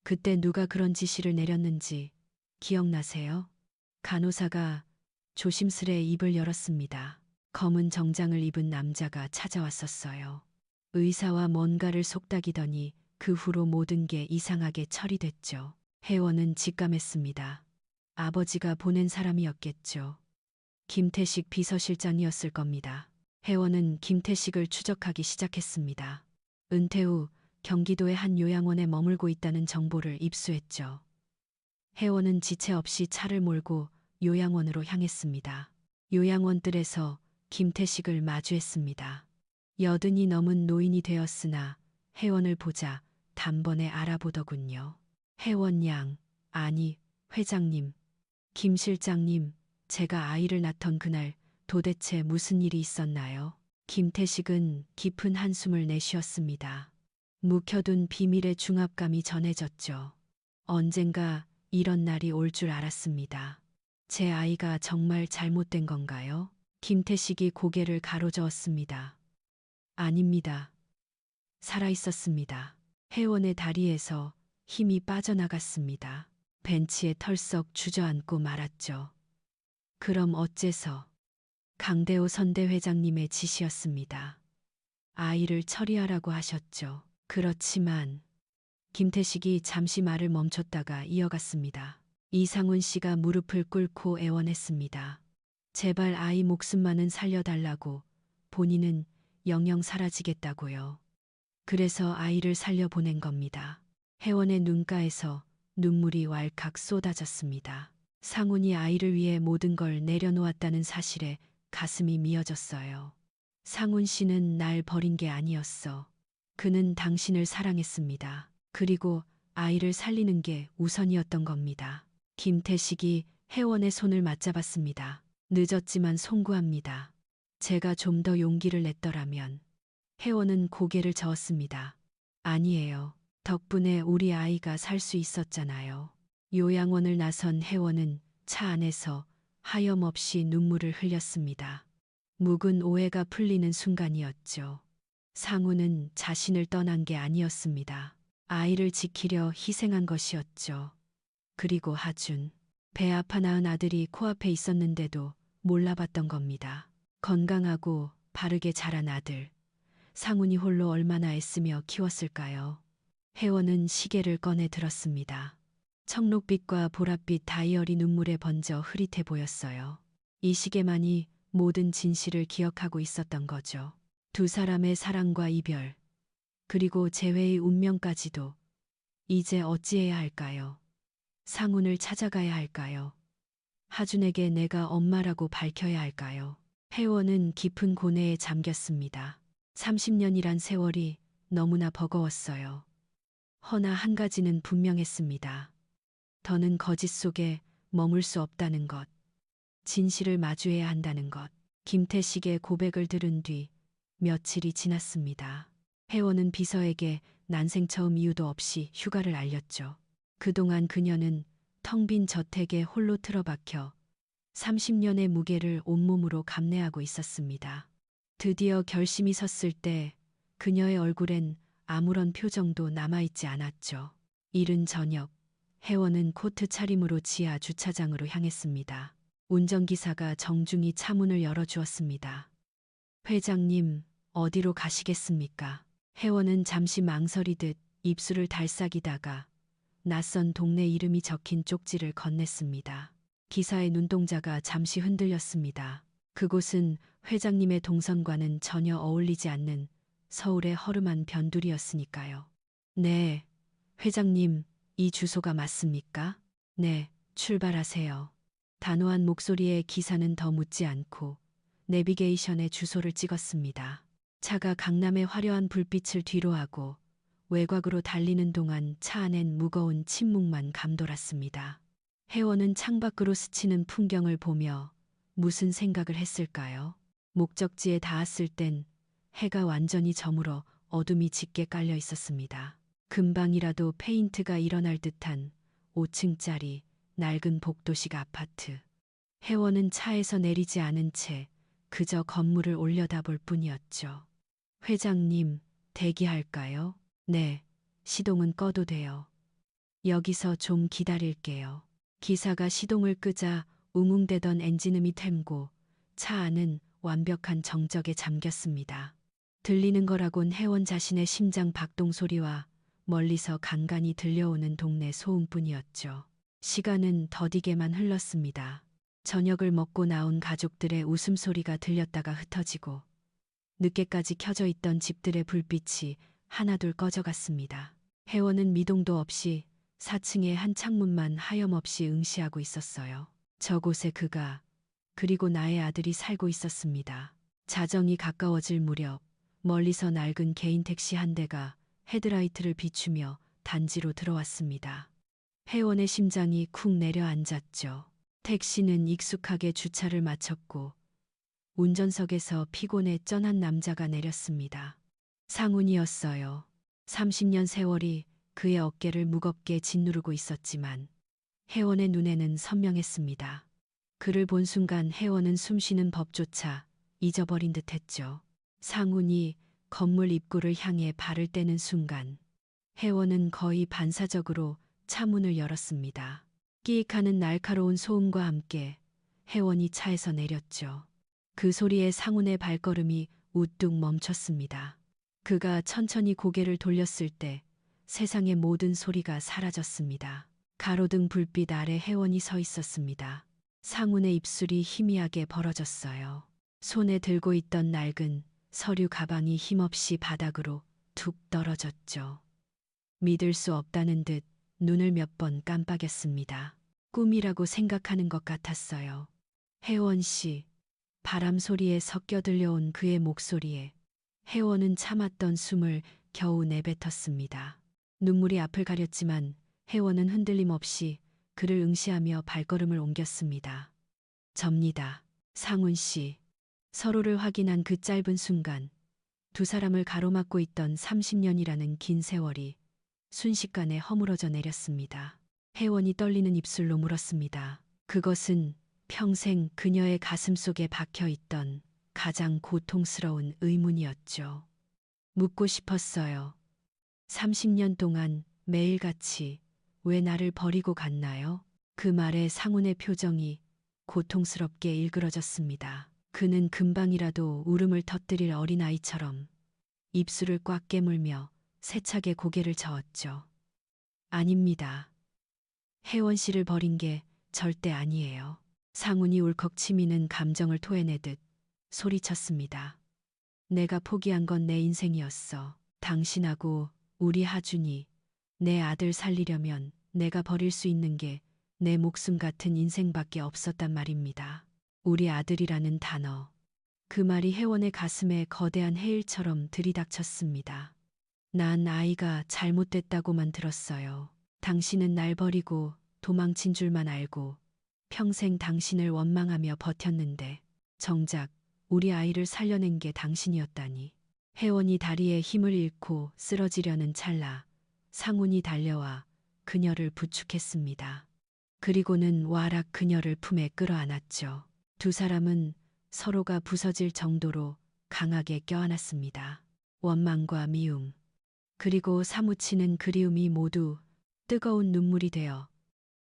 그때 누가 그런 지시를 내렸는지 기억나세요? 간호사가 조심스레 입을 열었습니다. 검은 정장을 입은 남자가 찾아왔었어요. 의사와 뭔가를 속닥이더니 그 후로 모든 게 이상하게 처리됐죠. 혜원은 직감했습니다. 아버지가 보낸 사람이었겠죠. 김태식 비서실장이었을 겁니다. 혜원은 김태식을 추적하기 시작했습니다. 은퇴 후 경기도의 한 요양원에 머물고 있다는 정보를 입수했죠. 혜원은 지체 없이 차를 몰고 요양원으로 향했습니다. 요양원 뜰에서 김태식을 마주했습니다. 여든이 넘은 노인이 되었으나 혜원을 보자 단번에 알아보더군요. 혜원 양, 아니, 회장님, 김 실장님, 제가 아이를 낳던 그날 도대체 무슨 일이 있었나요? 김태식은 깊은 한숨을 내쉬었습니다. 묵혀둔 비밀의 중압감이 전해졌죠. 언젠가 이런 날이 올 줄 알았습니다. 제 아이가 정말 잘못된 건가요? 김태식이 고개를 가로저었습니다. 아닙니다. 살아있었습니다. 혜원의 다리에서 힘이 빠져나갔습니다. 벤치에 털썩 주저앉고 말았죠. 그럼 어째서? 강대호 선대회장님의 지시였습니다. 아이를 처리하라고 하셨죠. 그렇지만 김태식이 잠시 말을 멈췄다가 이어갔습니다. 이상훈 씨가 무릎을 꿇고 애원했습니다. 제발 아이 목숨만은 살려달라고. 본인은 영영 사라지겠다고요. 그래서 아이를 살려보낸 겁니다. 혜원의 눈가에서 눈물이 왈칵 쏟아졌습니다. 상훈이 아이를 위해 모든 걸 내려놓았다는 사실에 가슴이 미어졌어요. 상훈 씨는 날 버린 게 아니었어. 그는 당신을 사랑했습니다. 그리고 아이를 살리는 게 우선이었던 겁니다. 김태식이 혜원의 손을 맞잡았습니다. 늦었지만 송구합니다. 제가 좀 더 용기를 냈더라면. 혜원은 고개를 저었습니다. 아니에요. 덕분에 우리 아이가 살 수 있었잖아요. 요양원을 나선 혜원은 차 안에서 하염없이 눈물을 흘렸습니다. 묵은 오해가 풀리는 순간이었죠. 상우는 자신을 떠난 게 아니었습니다. 아이를 지키려 희생한 것이었죠. 그리고 하준. 배 아파 낳은 아들이 코앞에 있었는데도 몰라봤던 겁니다. 건강하고 바르게 자란 아들. 상훈이 홀로 얼마나 애쓰며 키웠을까요? 혜원은 시계를 꺼내 들었습니다. 청록빛과 보랏빛 다이얼이 눈물에 번져 흐릿해 보였어요. 이 시계만이 모든 진실을 기억하고 있었던 거죠. 두 사람의 사랑과 이별, 그리고 재회의 운명까지도. 이제 어찌해야 할까요? 상훈을 찾아가야 할까요? 하준에게 내가 엄마라고 밝혀야 할까요? 혜원은 깊은 고뇌에 잠겼습니다. 30년이란 세월이 너무나 버거웠어요. 허나 한 가지는 분명했습니다. 더는 거짓 속에 머물 수 없다는 것. 진실을 마주해야 한다는 것. 김태식의 고백을 들은 뒤 며칠이 지났습니다. 혜원은 비서에게 난생 처음 이유도 없이 휴가를 알렸죠. 그동안 그녀는 텅 빈 저택에 홀로 틀어박혀 30년의 무게를 온몸으로 감내하고 있었습니다. 드디어 결심이 섰을 때 그녀의 얼굴엔 아무런 표정도 남아있지 않았죠. 이른 저녁, 혜원은 코트 차림으로 지하 주차장으로 향했습니다. 운전기사가 정중히 차문을 열어주었습니다. 회장님, 어디로 가시겠습니까? 혜원은 잠시 망설이듯 입술을 달싹이다가 낯선 동네 이름이 적힌 쪽지를 건넸습니다. 기사의 눈동자가 잠시 흔들렸습니다. 그곳은 회장님의 동선과는 전혀 어울리지 않는 서울의 허름한 변두리였으니까요. 네, 회장님, 이 주소가 맞습니까? 네, 출발하세요. 단호한 목소리에 기사는 더 묻지 않고 내비게이션에 주소를 찍었습니다. 차가 강남의 화려한 불빛을 뒤로하고 외곽으로 달리는 동안 차 안엔 무거운 침묵만 감돌았습니다. 혜원은 창밖으로 스치는 풍경을 보며 무슨 생각을 했을까요? 목적지에 닿았을 땐 해가 완전히 저물어 어둠이 짙게 깔려 있었습니다. 금방이라도 페인트가 일어날 듯한 5층짜리 낡은 복도식 아파트. 혜원은 차에서 내리지 않은 채 그저 건물을 올려다볼 뿐이었죠. 회장님, 대기할까요? 네, 시동은 꺼도 돼요. 여기서 좀 기다릴게요. 기사가 시동을 끄자 웅웅대던 엔진음이 텄고 차 안은 완벽한 정적에 잠겼습니다. 들리는 거라곤 혜원 자신의 심장 박동 소리와 멀리서 간간히 들려오는 동네 소음뿐이었죠. 시간은 더디게만 흘렀습니다. 저녁을 먹고 나온 가족들의 웃음소리가 들렸다가 흩어지고 늦게까지 켜져 있던 집들의 불빛이 하나둘 꺼져갔습니다. 혜원은 미동도 없이 4층의 한 창문만 하염없이 응시하고 있었어요. 저곳에 그가, 그리고 나의 아들이 살고 있었습니다. 자정이 가까워질 무렵 멀리서 낡은 개인 택시 한 대가 헤드라이트를 비추며 단지로 들어왔습니다. 혜원의 심장이 쿵 내려앉았죠. 택시는 익숙하게 주차를 마쳤고 운전석에서 피곤에 쩐한 남자가 내렸습니다. 상훈이었어요. 30년 세월이 그의 어깨를 무겁게 짓누르고 있었지만 혜원의 눈에는 선명했습니다. 그를 본 순간 혜원은 숨쉬는 법조차 잊어버린 듯했죠. 상훈이 건물 입구를 향해 발을 떼는 순간 혜원은 거의 반사적으로 차문을 열었습니다. 끼익하는 날카로운 소음과 함께 혜원이 차에서 내렸죠. 그 소리에 상훈의 발걸음이 우뚝 멈췄습니다. 그가 천천히 고개를 돌렸을 때 세상의 모든 소리가 사라졌습니다. 가로등 불빛 아래 혜원이 서 있었습니다. 상훈의 입술이 희미하게 벌어졌어요. 손에 들고 있던 낡은 서류 가방이 힘없이 바닥으로 툭 떨어졌죠. 믿을 수 없다는 듯 눈을 몇 번 깜빡였습니다. 꿈이라고 생각하는 것 같았어요. 혜원 씨, 바람 소리에 섞여 들려온 그의 목소리에 혜원은 참았던 숨을 겨우 내뱉었습니다. 눈물이 앞을 가렸지만 혜원은 흔들림 없이 그를 응시하며 발걸음을 옮겼습니다. 접니다. 상훈 씨. 서로를 확인한 그 짧은 순간 두 사람을 가로막고 있던 30년이라는 긴 세월이 순식간에 허물어져 내렸습니다. 혜원이 떨리는 입술로 물었습니다. 그것은 평생 그녀의 가슴 속에 박혀 있던 가장 고통스러운 의문이었죠. 묻고 싶었어요. 30년 동안 매일같이 왜 나를 버리고 갔나요? 그 말에 상훈의 표정이 고통스럽게 일그러졌습니다. 그는 금방이라도 울음을 터뜨릴 어린아이처럼 입술을 꽉 깨물며 세차게 고개를 저었죠. 아닙니다. 혜원 씨를 버린 게 절대 아니에요. 상훈이 울컥 치미는 감정을 토해내듯 소리쳤습니다. 내가 포기한 건 내 인생이었어. 당신하고 우리 하준이, 내 아들 살리려면 내가 버릴 수 있는 게 내 목숨 같은 인생밖에 없었단 말입니다. 우리 아들이라는 단어. 그 말이 혜원의 가슴에 거대한 해일처럼 들이닥쳤습니다. 난 아이가 잘못됐다고만 들었어요. 당신은 날 버리고 도망친 줄만 알고 평생 당신을 원망하며 버텼는데 정작 우리 아이를 살려낸 게 당신이었다니. 혜원이 다리에 힘을 잃고 쓰러지려는 찰나 상훈이 달려와 그녀를 부축했습니다. 그리고는 와락 그녀를 품에 끌어안았죠. 두 사람은 서로가 부서질 정도로 강하게 껴안았습니다. 원망과 미움, 그리고 사무치는 그리움이 모두 뜨거운 눈물이 되어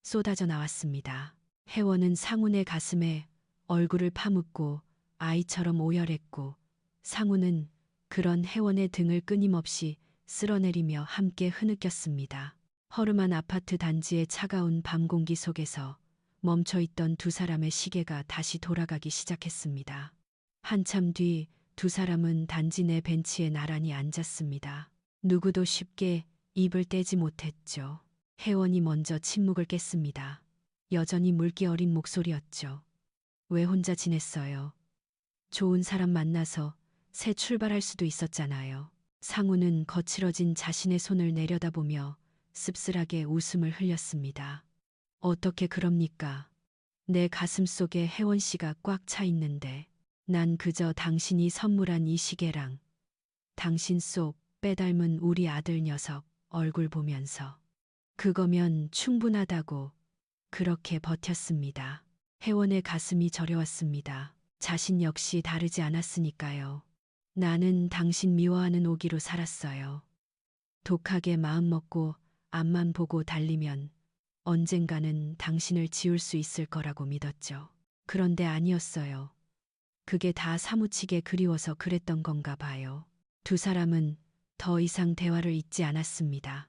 쏟아져 나왔습니다. 혜원은 상훈의 가슴에 얼굴을 파묻고 아이처럼 오열했고 상훈은 그런 혜원의 등을 끊임없이 쓸어내리며 함께 흐느꼈습니다. 허름한 아파트 단지의 차가운 밤 공기 속에서 멈춰있던 두 사람의 시계가 다시 돌아가기 시작했습니다. 한참 뒤 두 사람은 단지 내 벤치에 나란히 앉았습니다. 누구도 쉽게 입을 떼지 못했죠. 혜원이 먼저 침묵을 깼습니다. 여전히 물기 어린 목소리였죠. 왜 혼자 지냈어요? 좋은 사람 만나서 새 출발할 수도 있었잖아요. 상우는 거칠어진 자신의 손을 내려다보며 씁쓸하게 웃음을 흘렸습니다. 어떻게 그럽니까? 내 가슴 속에 혜원 씨가 꽉 차 있는데 난 그저 당신이 선물한 이 시계랑 당신 속 빼닮은 우리 아들 녀석 얼굴 보면서 그거면 충분하다고 그렇게 버텼습니다. 혜원의 가슴이 저려왔습니다. 자신 역시 다르지 않았으니까요. 나는 당신 미워하는 오기로 살았어요. 독하게 마음먹고 앞만 보고 달리면 언젠가는 당신을 지울 수 있을 거라고 믿었죠. 그런데 아니었어요. 그게 다 사무치게 그리워서 그랬던 건가 봐요. 두 사람은 더 이상 대화를 잇지 않았습니다.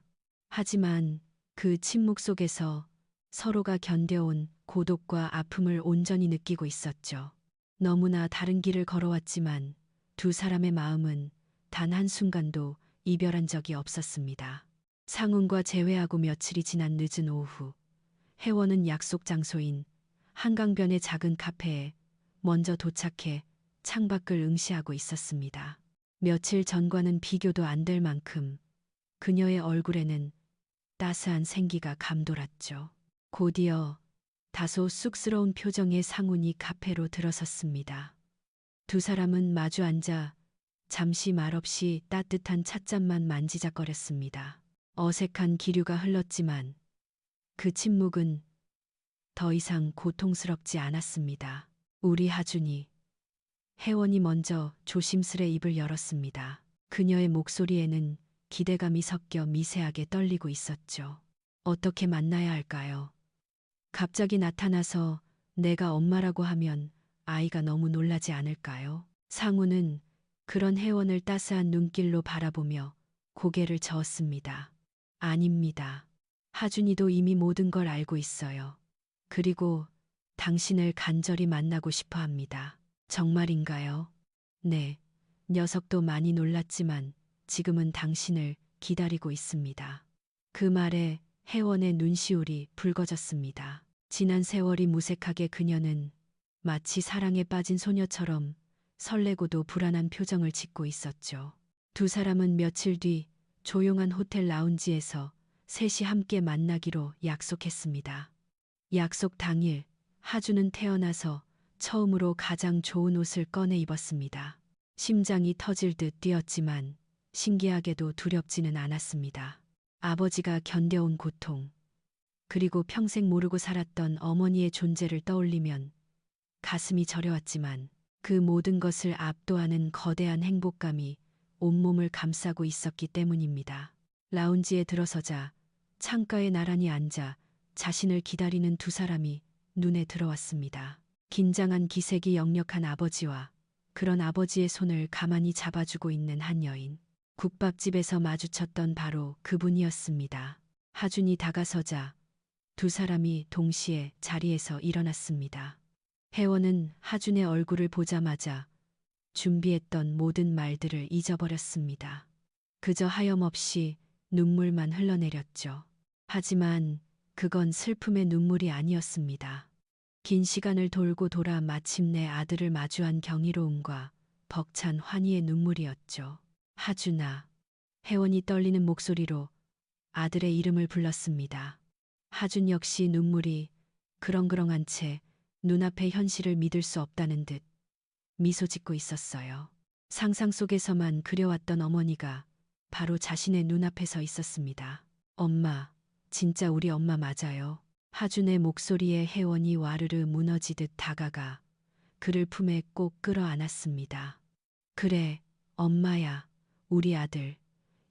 하지만 그 침묵 속에서 서로가 견뎌온 고독과 아픔을 온전히 느끼고 있었죠. 너무나 다른 길을 걸어왔지만 두 사람의 마음은 단 한순간도 이별한 적이 없었습니다. 상훈과 재회하고 며칠이 지난 늦은 오후, 혜원은 약속 장소인 한강변의 작은 카페에 먼저 도착해 창밖을 응시하고 있었습니다. 며칠 전과는 비교도 안 될 만큼 그녀의 얼굴에는 따스한 생기가 감돌았죠. 곧이어 다소 쑥스러운 표정의 상훈이 카페로 들어섰습니다. 두 사람은 마주 앉아 잠시 말없이 따뜻한 찻잔만 만지작거렸습니다. 어색한 기류가 흘렀지만 그 침묵은 더 이상 고통스럽지 않았습니다. 우리 하준이. 혜원이 먼저 조심스레 입을 열었습니다. 그녀의 목소리에는 기대감이 섞여 미세하게 떨리고 있었죠. 어떻게 만나야 할까요? 갑자기 나타나서 내가 엄마라고 하면 아이가 너무 놀라지 않을까요? 상우는 그런 혜원을 따스한 눈길로 바라보며 고개를 저었습니다. 아닙니다. 하준이도 이미 모든 걸 알고 있어요. 그리고 당신을 간절히 만나고 싶어 합니다. 정말인가요? 네. 녀석도 많이 놀랐지만 지금은 당신을 기다리고 있습니다. 그 말에 혜원의 눈시울이 붉어졌습니다. 지난 세월이 무색하게 그녀는 마치 사랑에 빠진 소녀처럼 설레고도 불안한 표정을 짓고 있었죠. 두 사람은 며칠 뒤 조용한 호텔 라운지에서 셋이 함께 만나기로 약속했습니다. 약속 당일 하주는 태어나서 처음으로 가장 좋은 옷을 꺼내 입었습니다. 심장이 터질 듯 뛰었지만 신기하게도 두렵지는 않았습니다. 아버지가 견뎌온 고통, 그리고 평생 모르고 살았던 어머니의 존재를 떠올리면 가슴이 저려왔지만 그 모든 것을 압도하는 거대한 행복감이 온몸을 감싸고 있었기 때문입니다. 라운지에 들어서자 창가에 나란히 앉아 자신을 기다리는 두 사람이 눈에 들어왔습니다. 긴장한 기색이 역력한 아버지와 그런 아버지의 손을 가만히 잡아주고 있는 한 여인. 국밥집에서 마주쳤던 바로 그분이었습니다. 하준이 다가서자 두 사람이 동시에 자리에서 일어났습니다. 혜원은 하준의 얼굴을 보자마자 준비했던 모든 말들을 잊어버렸습니다. 그저 하염없이 눈물만 흘러내렸죠. 하지만 그건 슬픔의 눈물이 아니었습니다. 긴 시간을 돌고 돌아 마침내 아들을 마주한 경이로움과 벅찬 환희의 눈물이었죠. 하준아. 혜원이 떨리는 목소리로 아들의 이름을 불렀습니다. 하준 역시 눈물이 그렁그렁한 채 눈앞의 현실을 믿을 수 없다는 듯 미소 짓고 있었어요. 상상 속에서만 그려왔던 어머니가 바로 자신의 눈앞에 서 있었습니다. 엄마, 진짜 우리 엄마 맞아요. 하준의 목소리에 혜원이 와르르 무너지듯 다가가 그를 품에 꼭 끌어안았습니다. 그래, 엄마야, 우리 아들.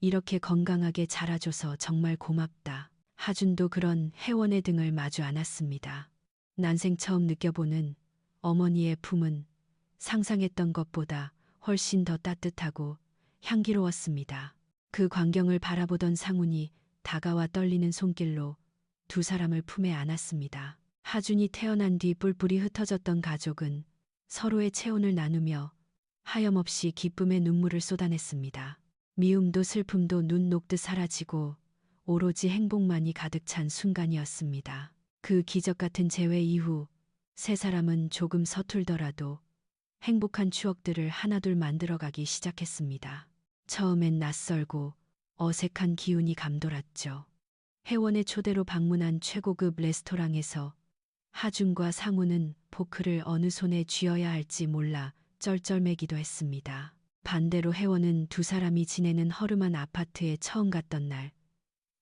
이렇게 건강하게 자라줘서 정말 고맙다. 하준도 그런 혜원의 등을 마주 안았습니다. 난생 처음 느껴보는 어머니의 품은 상상했던 것보다 훨씬 더 따뜻하고 향기로웠습니다. 그 광경을 바라보던 상훈이 다가와 떨리는 손길로 두 사람을 품에 안았습니다. 하준이 태어난 뒤 뿔뿔이 흩어졌던 가족은 서로의 체온을 나누며 하염없이 기쁨의 눈물을 쏟아냈습니다. 미움도 슬픔도 눈 녹듯 사라지고 오로지 행복만이 가득 찬 순간이었습니다. 그 기적 같은 재회 이후 세 사람은 조금 서툴더라도 행복한 추억들을 하나둘 만들어가기 시작했습니다. 처음엔 낯설고 어색한 기운이 감돌았죠. 혜원의 초대로 방문한 최고급 레스토랑에서 하준과 상우는 포크를 어느 손에 쥐어야 할지 몰라 쩔쩔매기도 했습니다. 반대로 혜원은 두 사람이 지내는 허름한 아파트에 처음 갔던 날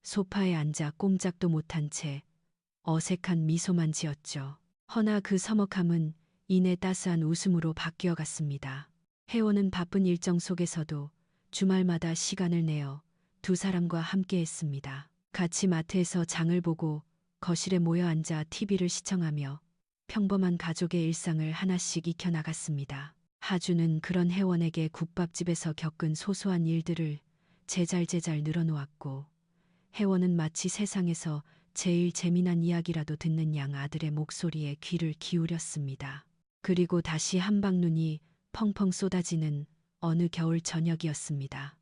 소파에 앉아 꼼짝도 못한 채 어색한 미소만 지었죠. 허나 그 서먹함은 이내 따스한 웃음으로 바뀌어 갔습니다. 혜원은 바쁜 일정 속에서도 주말마다 시간을 내어 두 사람과 함께 했습니다. 같이 마트에서 장을 보고 거실에 모여 앉아 TV를 시청하며 평범한 가족의 일상을 하나씩 익혀나갔습니다. 하주는 그런 혜원에게 국밥집에서 겪은 소소한 일들을 제잘제잘 늘어놓았고 혜원은 마치 세상에서 제일 재미난 이야기라도 듣는 양 아들의 목소리에 귀를 기울였습니다. 그리고 다시 한방눈이 펑펑 쏟아지는 어느 겨울 저녁이었습니다.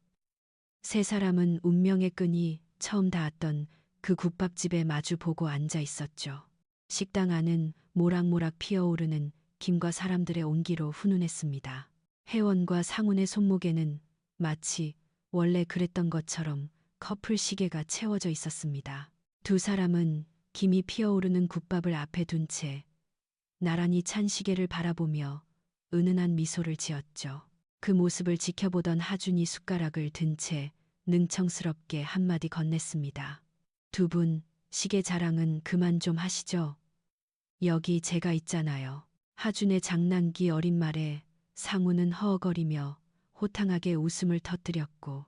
세 사람은 운명의 끈이 처음 닿았던 그 국밥집에 마주 보고 앉아 있었죠. 식당 안은 모락모락 피어오르는 김과 사람들의 온기로 훈훈했습니다. 혜원과 상훈의 손목에는 마치 원래 그랬던 것처럼 커플 시계가 채워져 있었습니다. 두 사람은 김이 피어오르는 국밥을 앞에 둔 채 나란히 찬 시계를 바라보며 은은한 미소를 지었죠. 그 모습을 지켜보던 하준이 숟가락을 든 채 능청스럽게 한마디 건넸습니다. 두 분, 시계 자랑은 그만 좀 하시죠. 여기 제가 있잖아요. 하준의 장난기 어린 말에 상우는 허허거리며 호탕하게 웃음을 터뜨렸고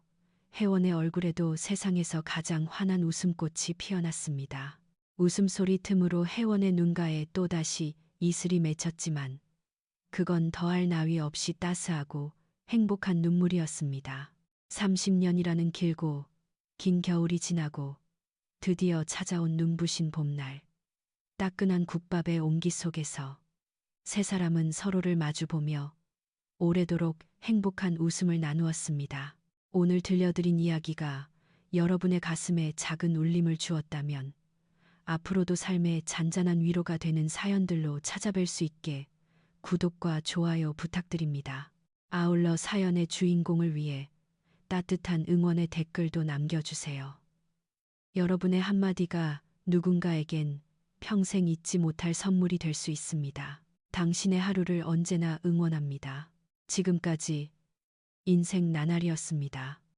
혜원의 얼굴에도 세상에서 가장 환한 웃음꽃이 피어났습니다. 웃음소리 틈으로 혜원의 눈가에 또다시 이슬이 맺혔지만 그건 더할 나위 없이 따스하고 행복한 눈물이었습니다. 30년이라는 길고 긴 겨울이 지나고 드디어 찾아온 눈부신 봄날. 따끈한 국밥의 온기 속에서 세 사람은 서로를 마주보며 오래도록 행복한 웃음을 나누었습니다. 오늘 들려드린 이야기가 여러분의 가슴에 작은 울림을 주었다면 앞으로도 삶의 잔잔한 위로가 되는 사연들로 찾아뵐 수 있게 구독과 좋아요 부탁드립니다. 아울러 사연의 주인공을 위해 따뜻한 응원의 댓글도 남겨주세요. 여러분의 한마디가 누군가에겐 평생 잊지 못할 선물이 될 수 있습니다. 당신의 하루를 언제나 응원합니다. 지금까지 인생 나날이었습니다.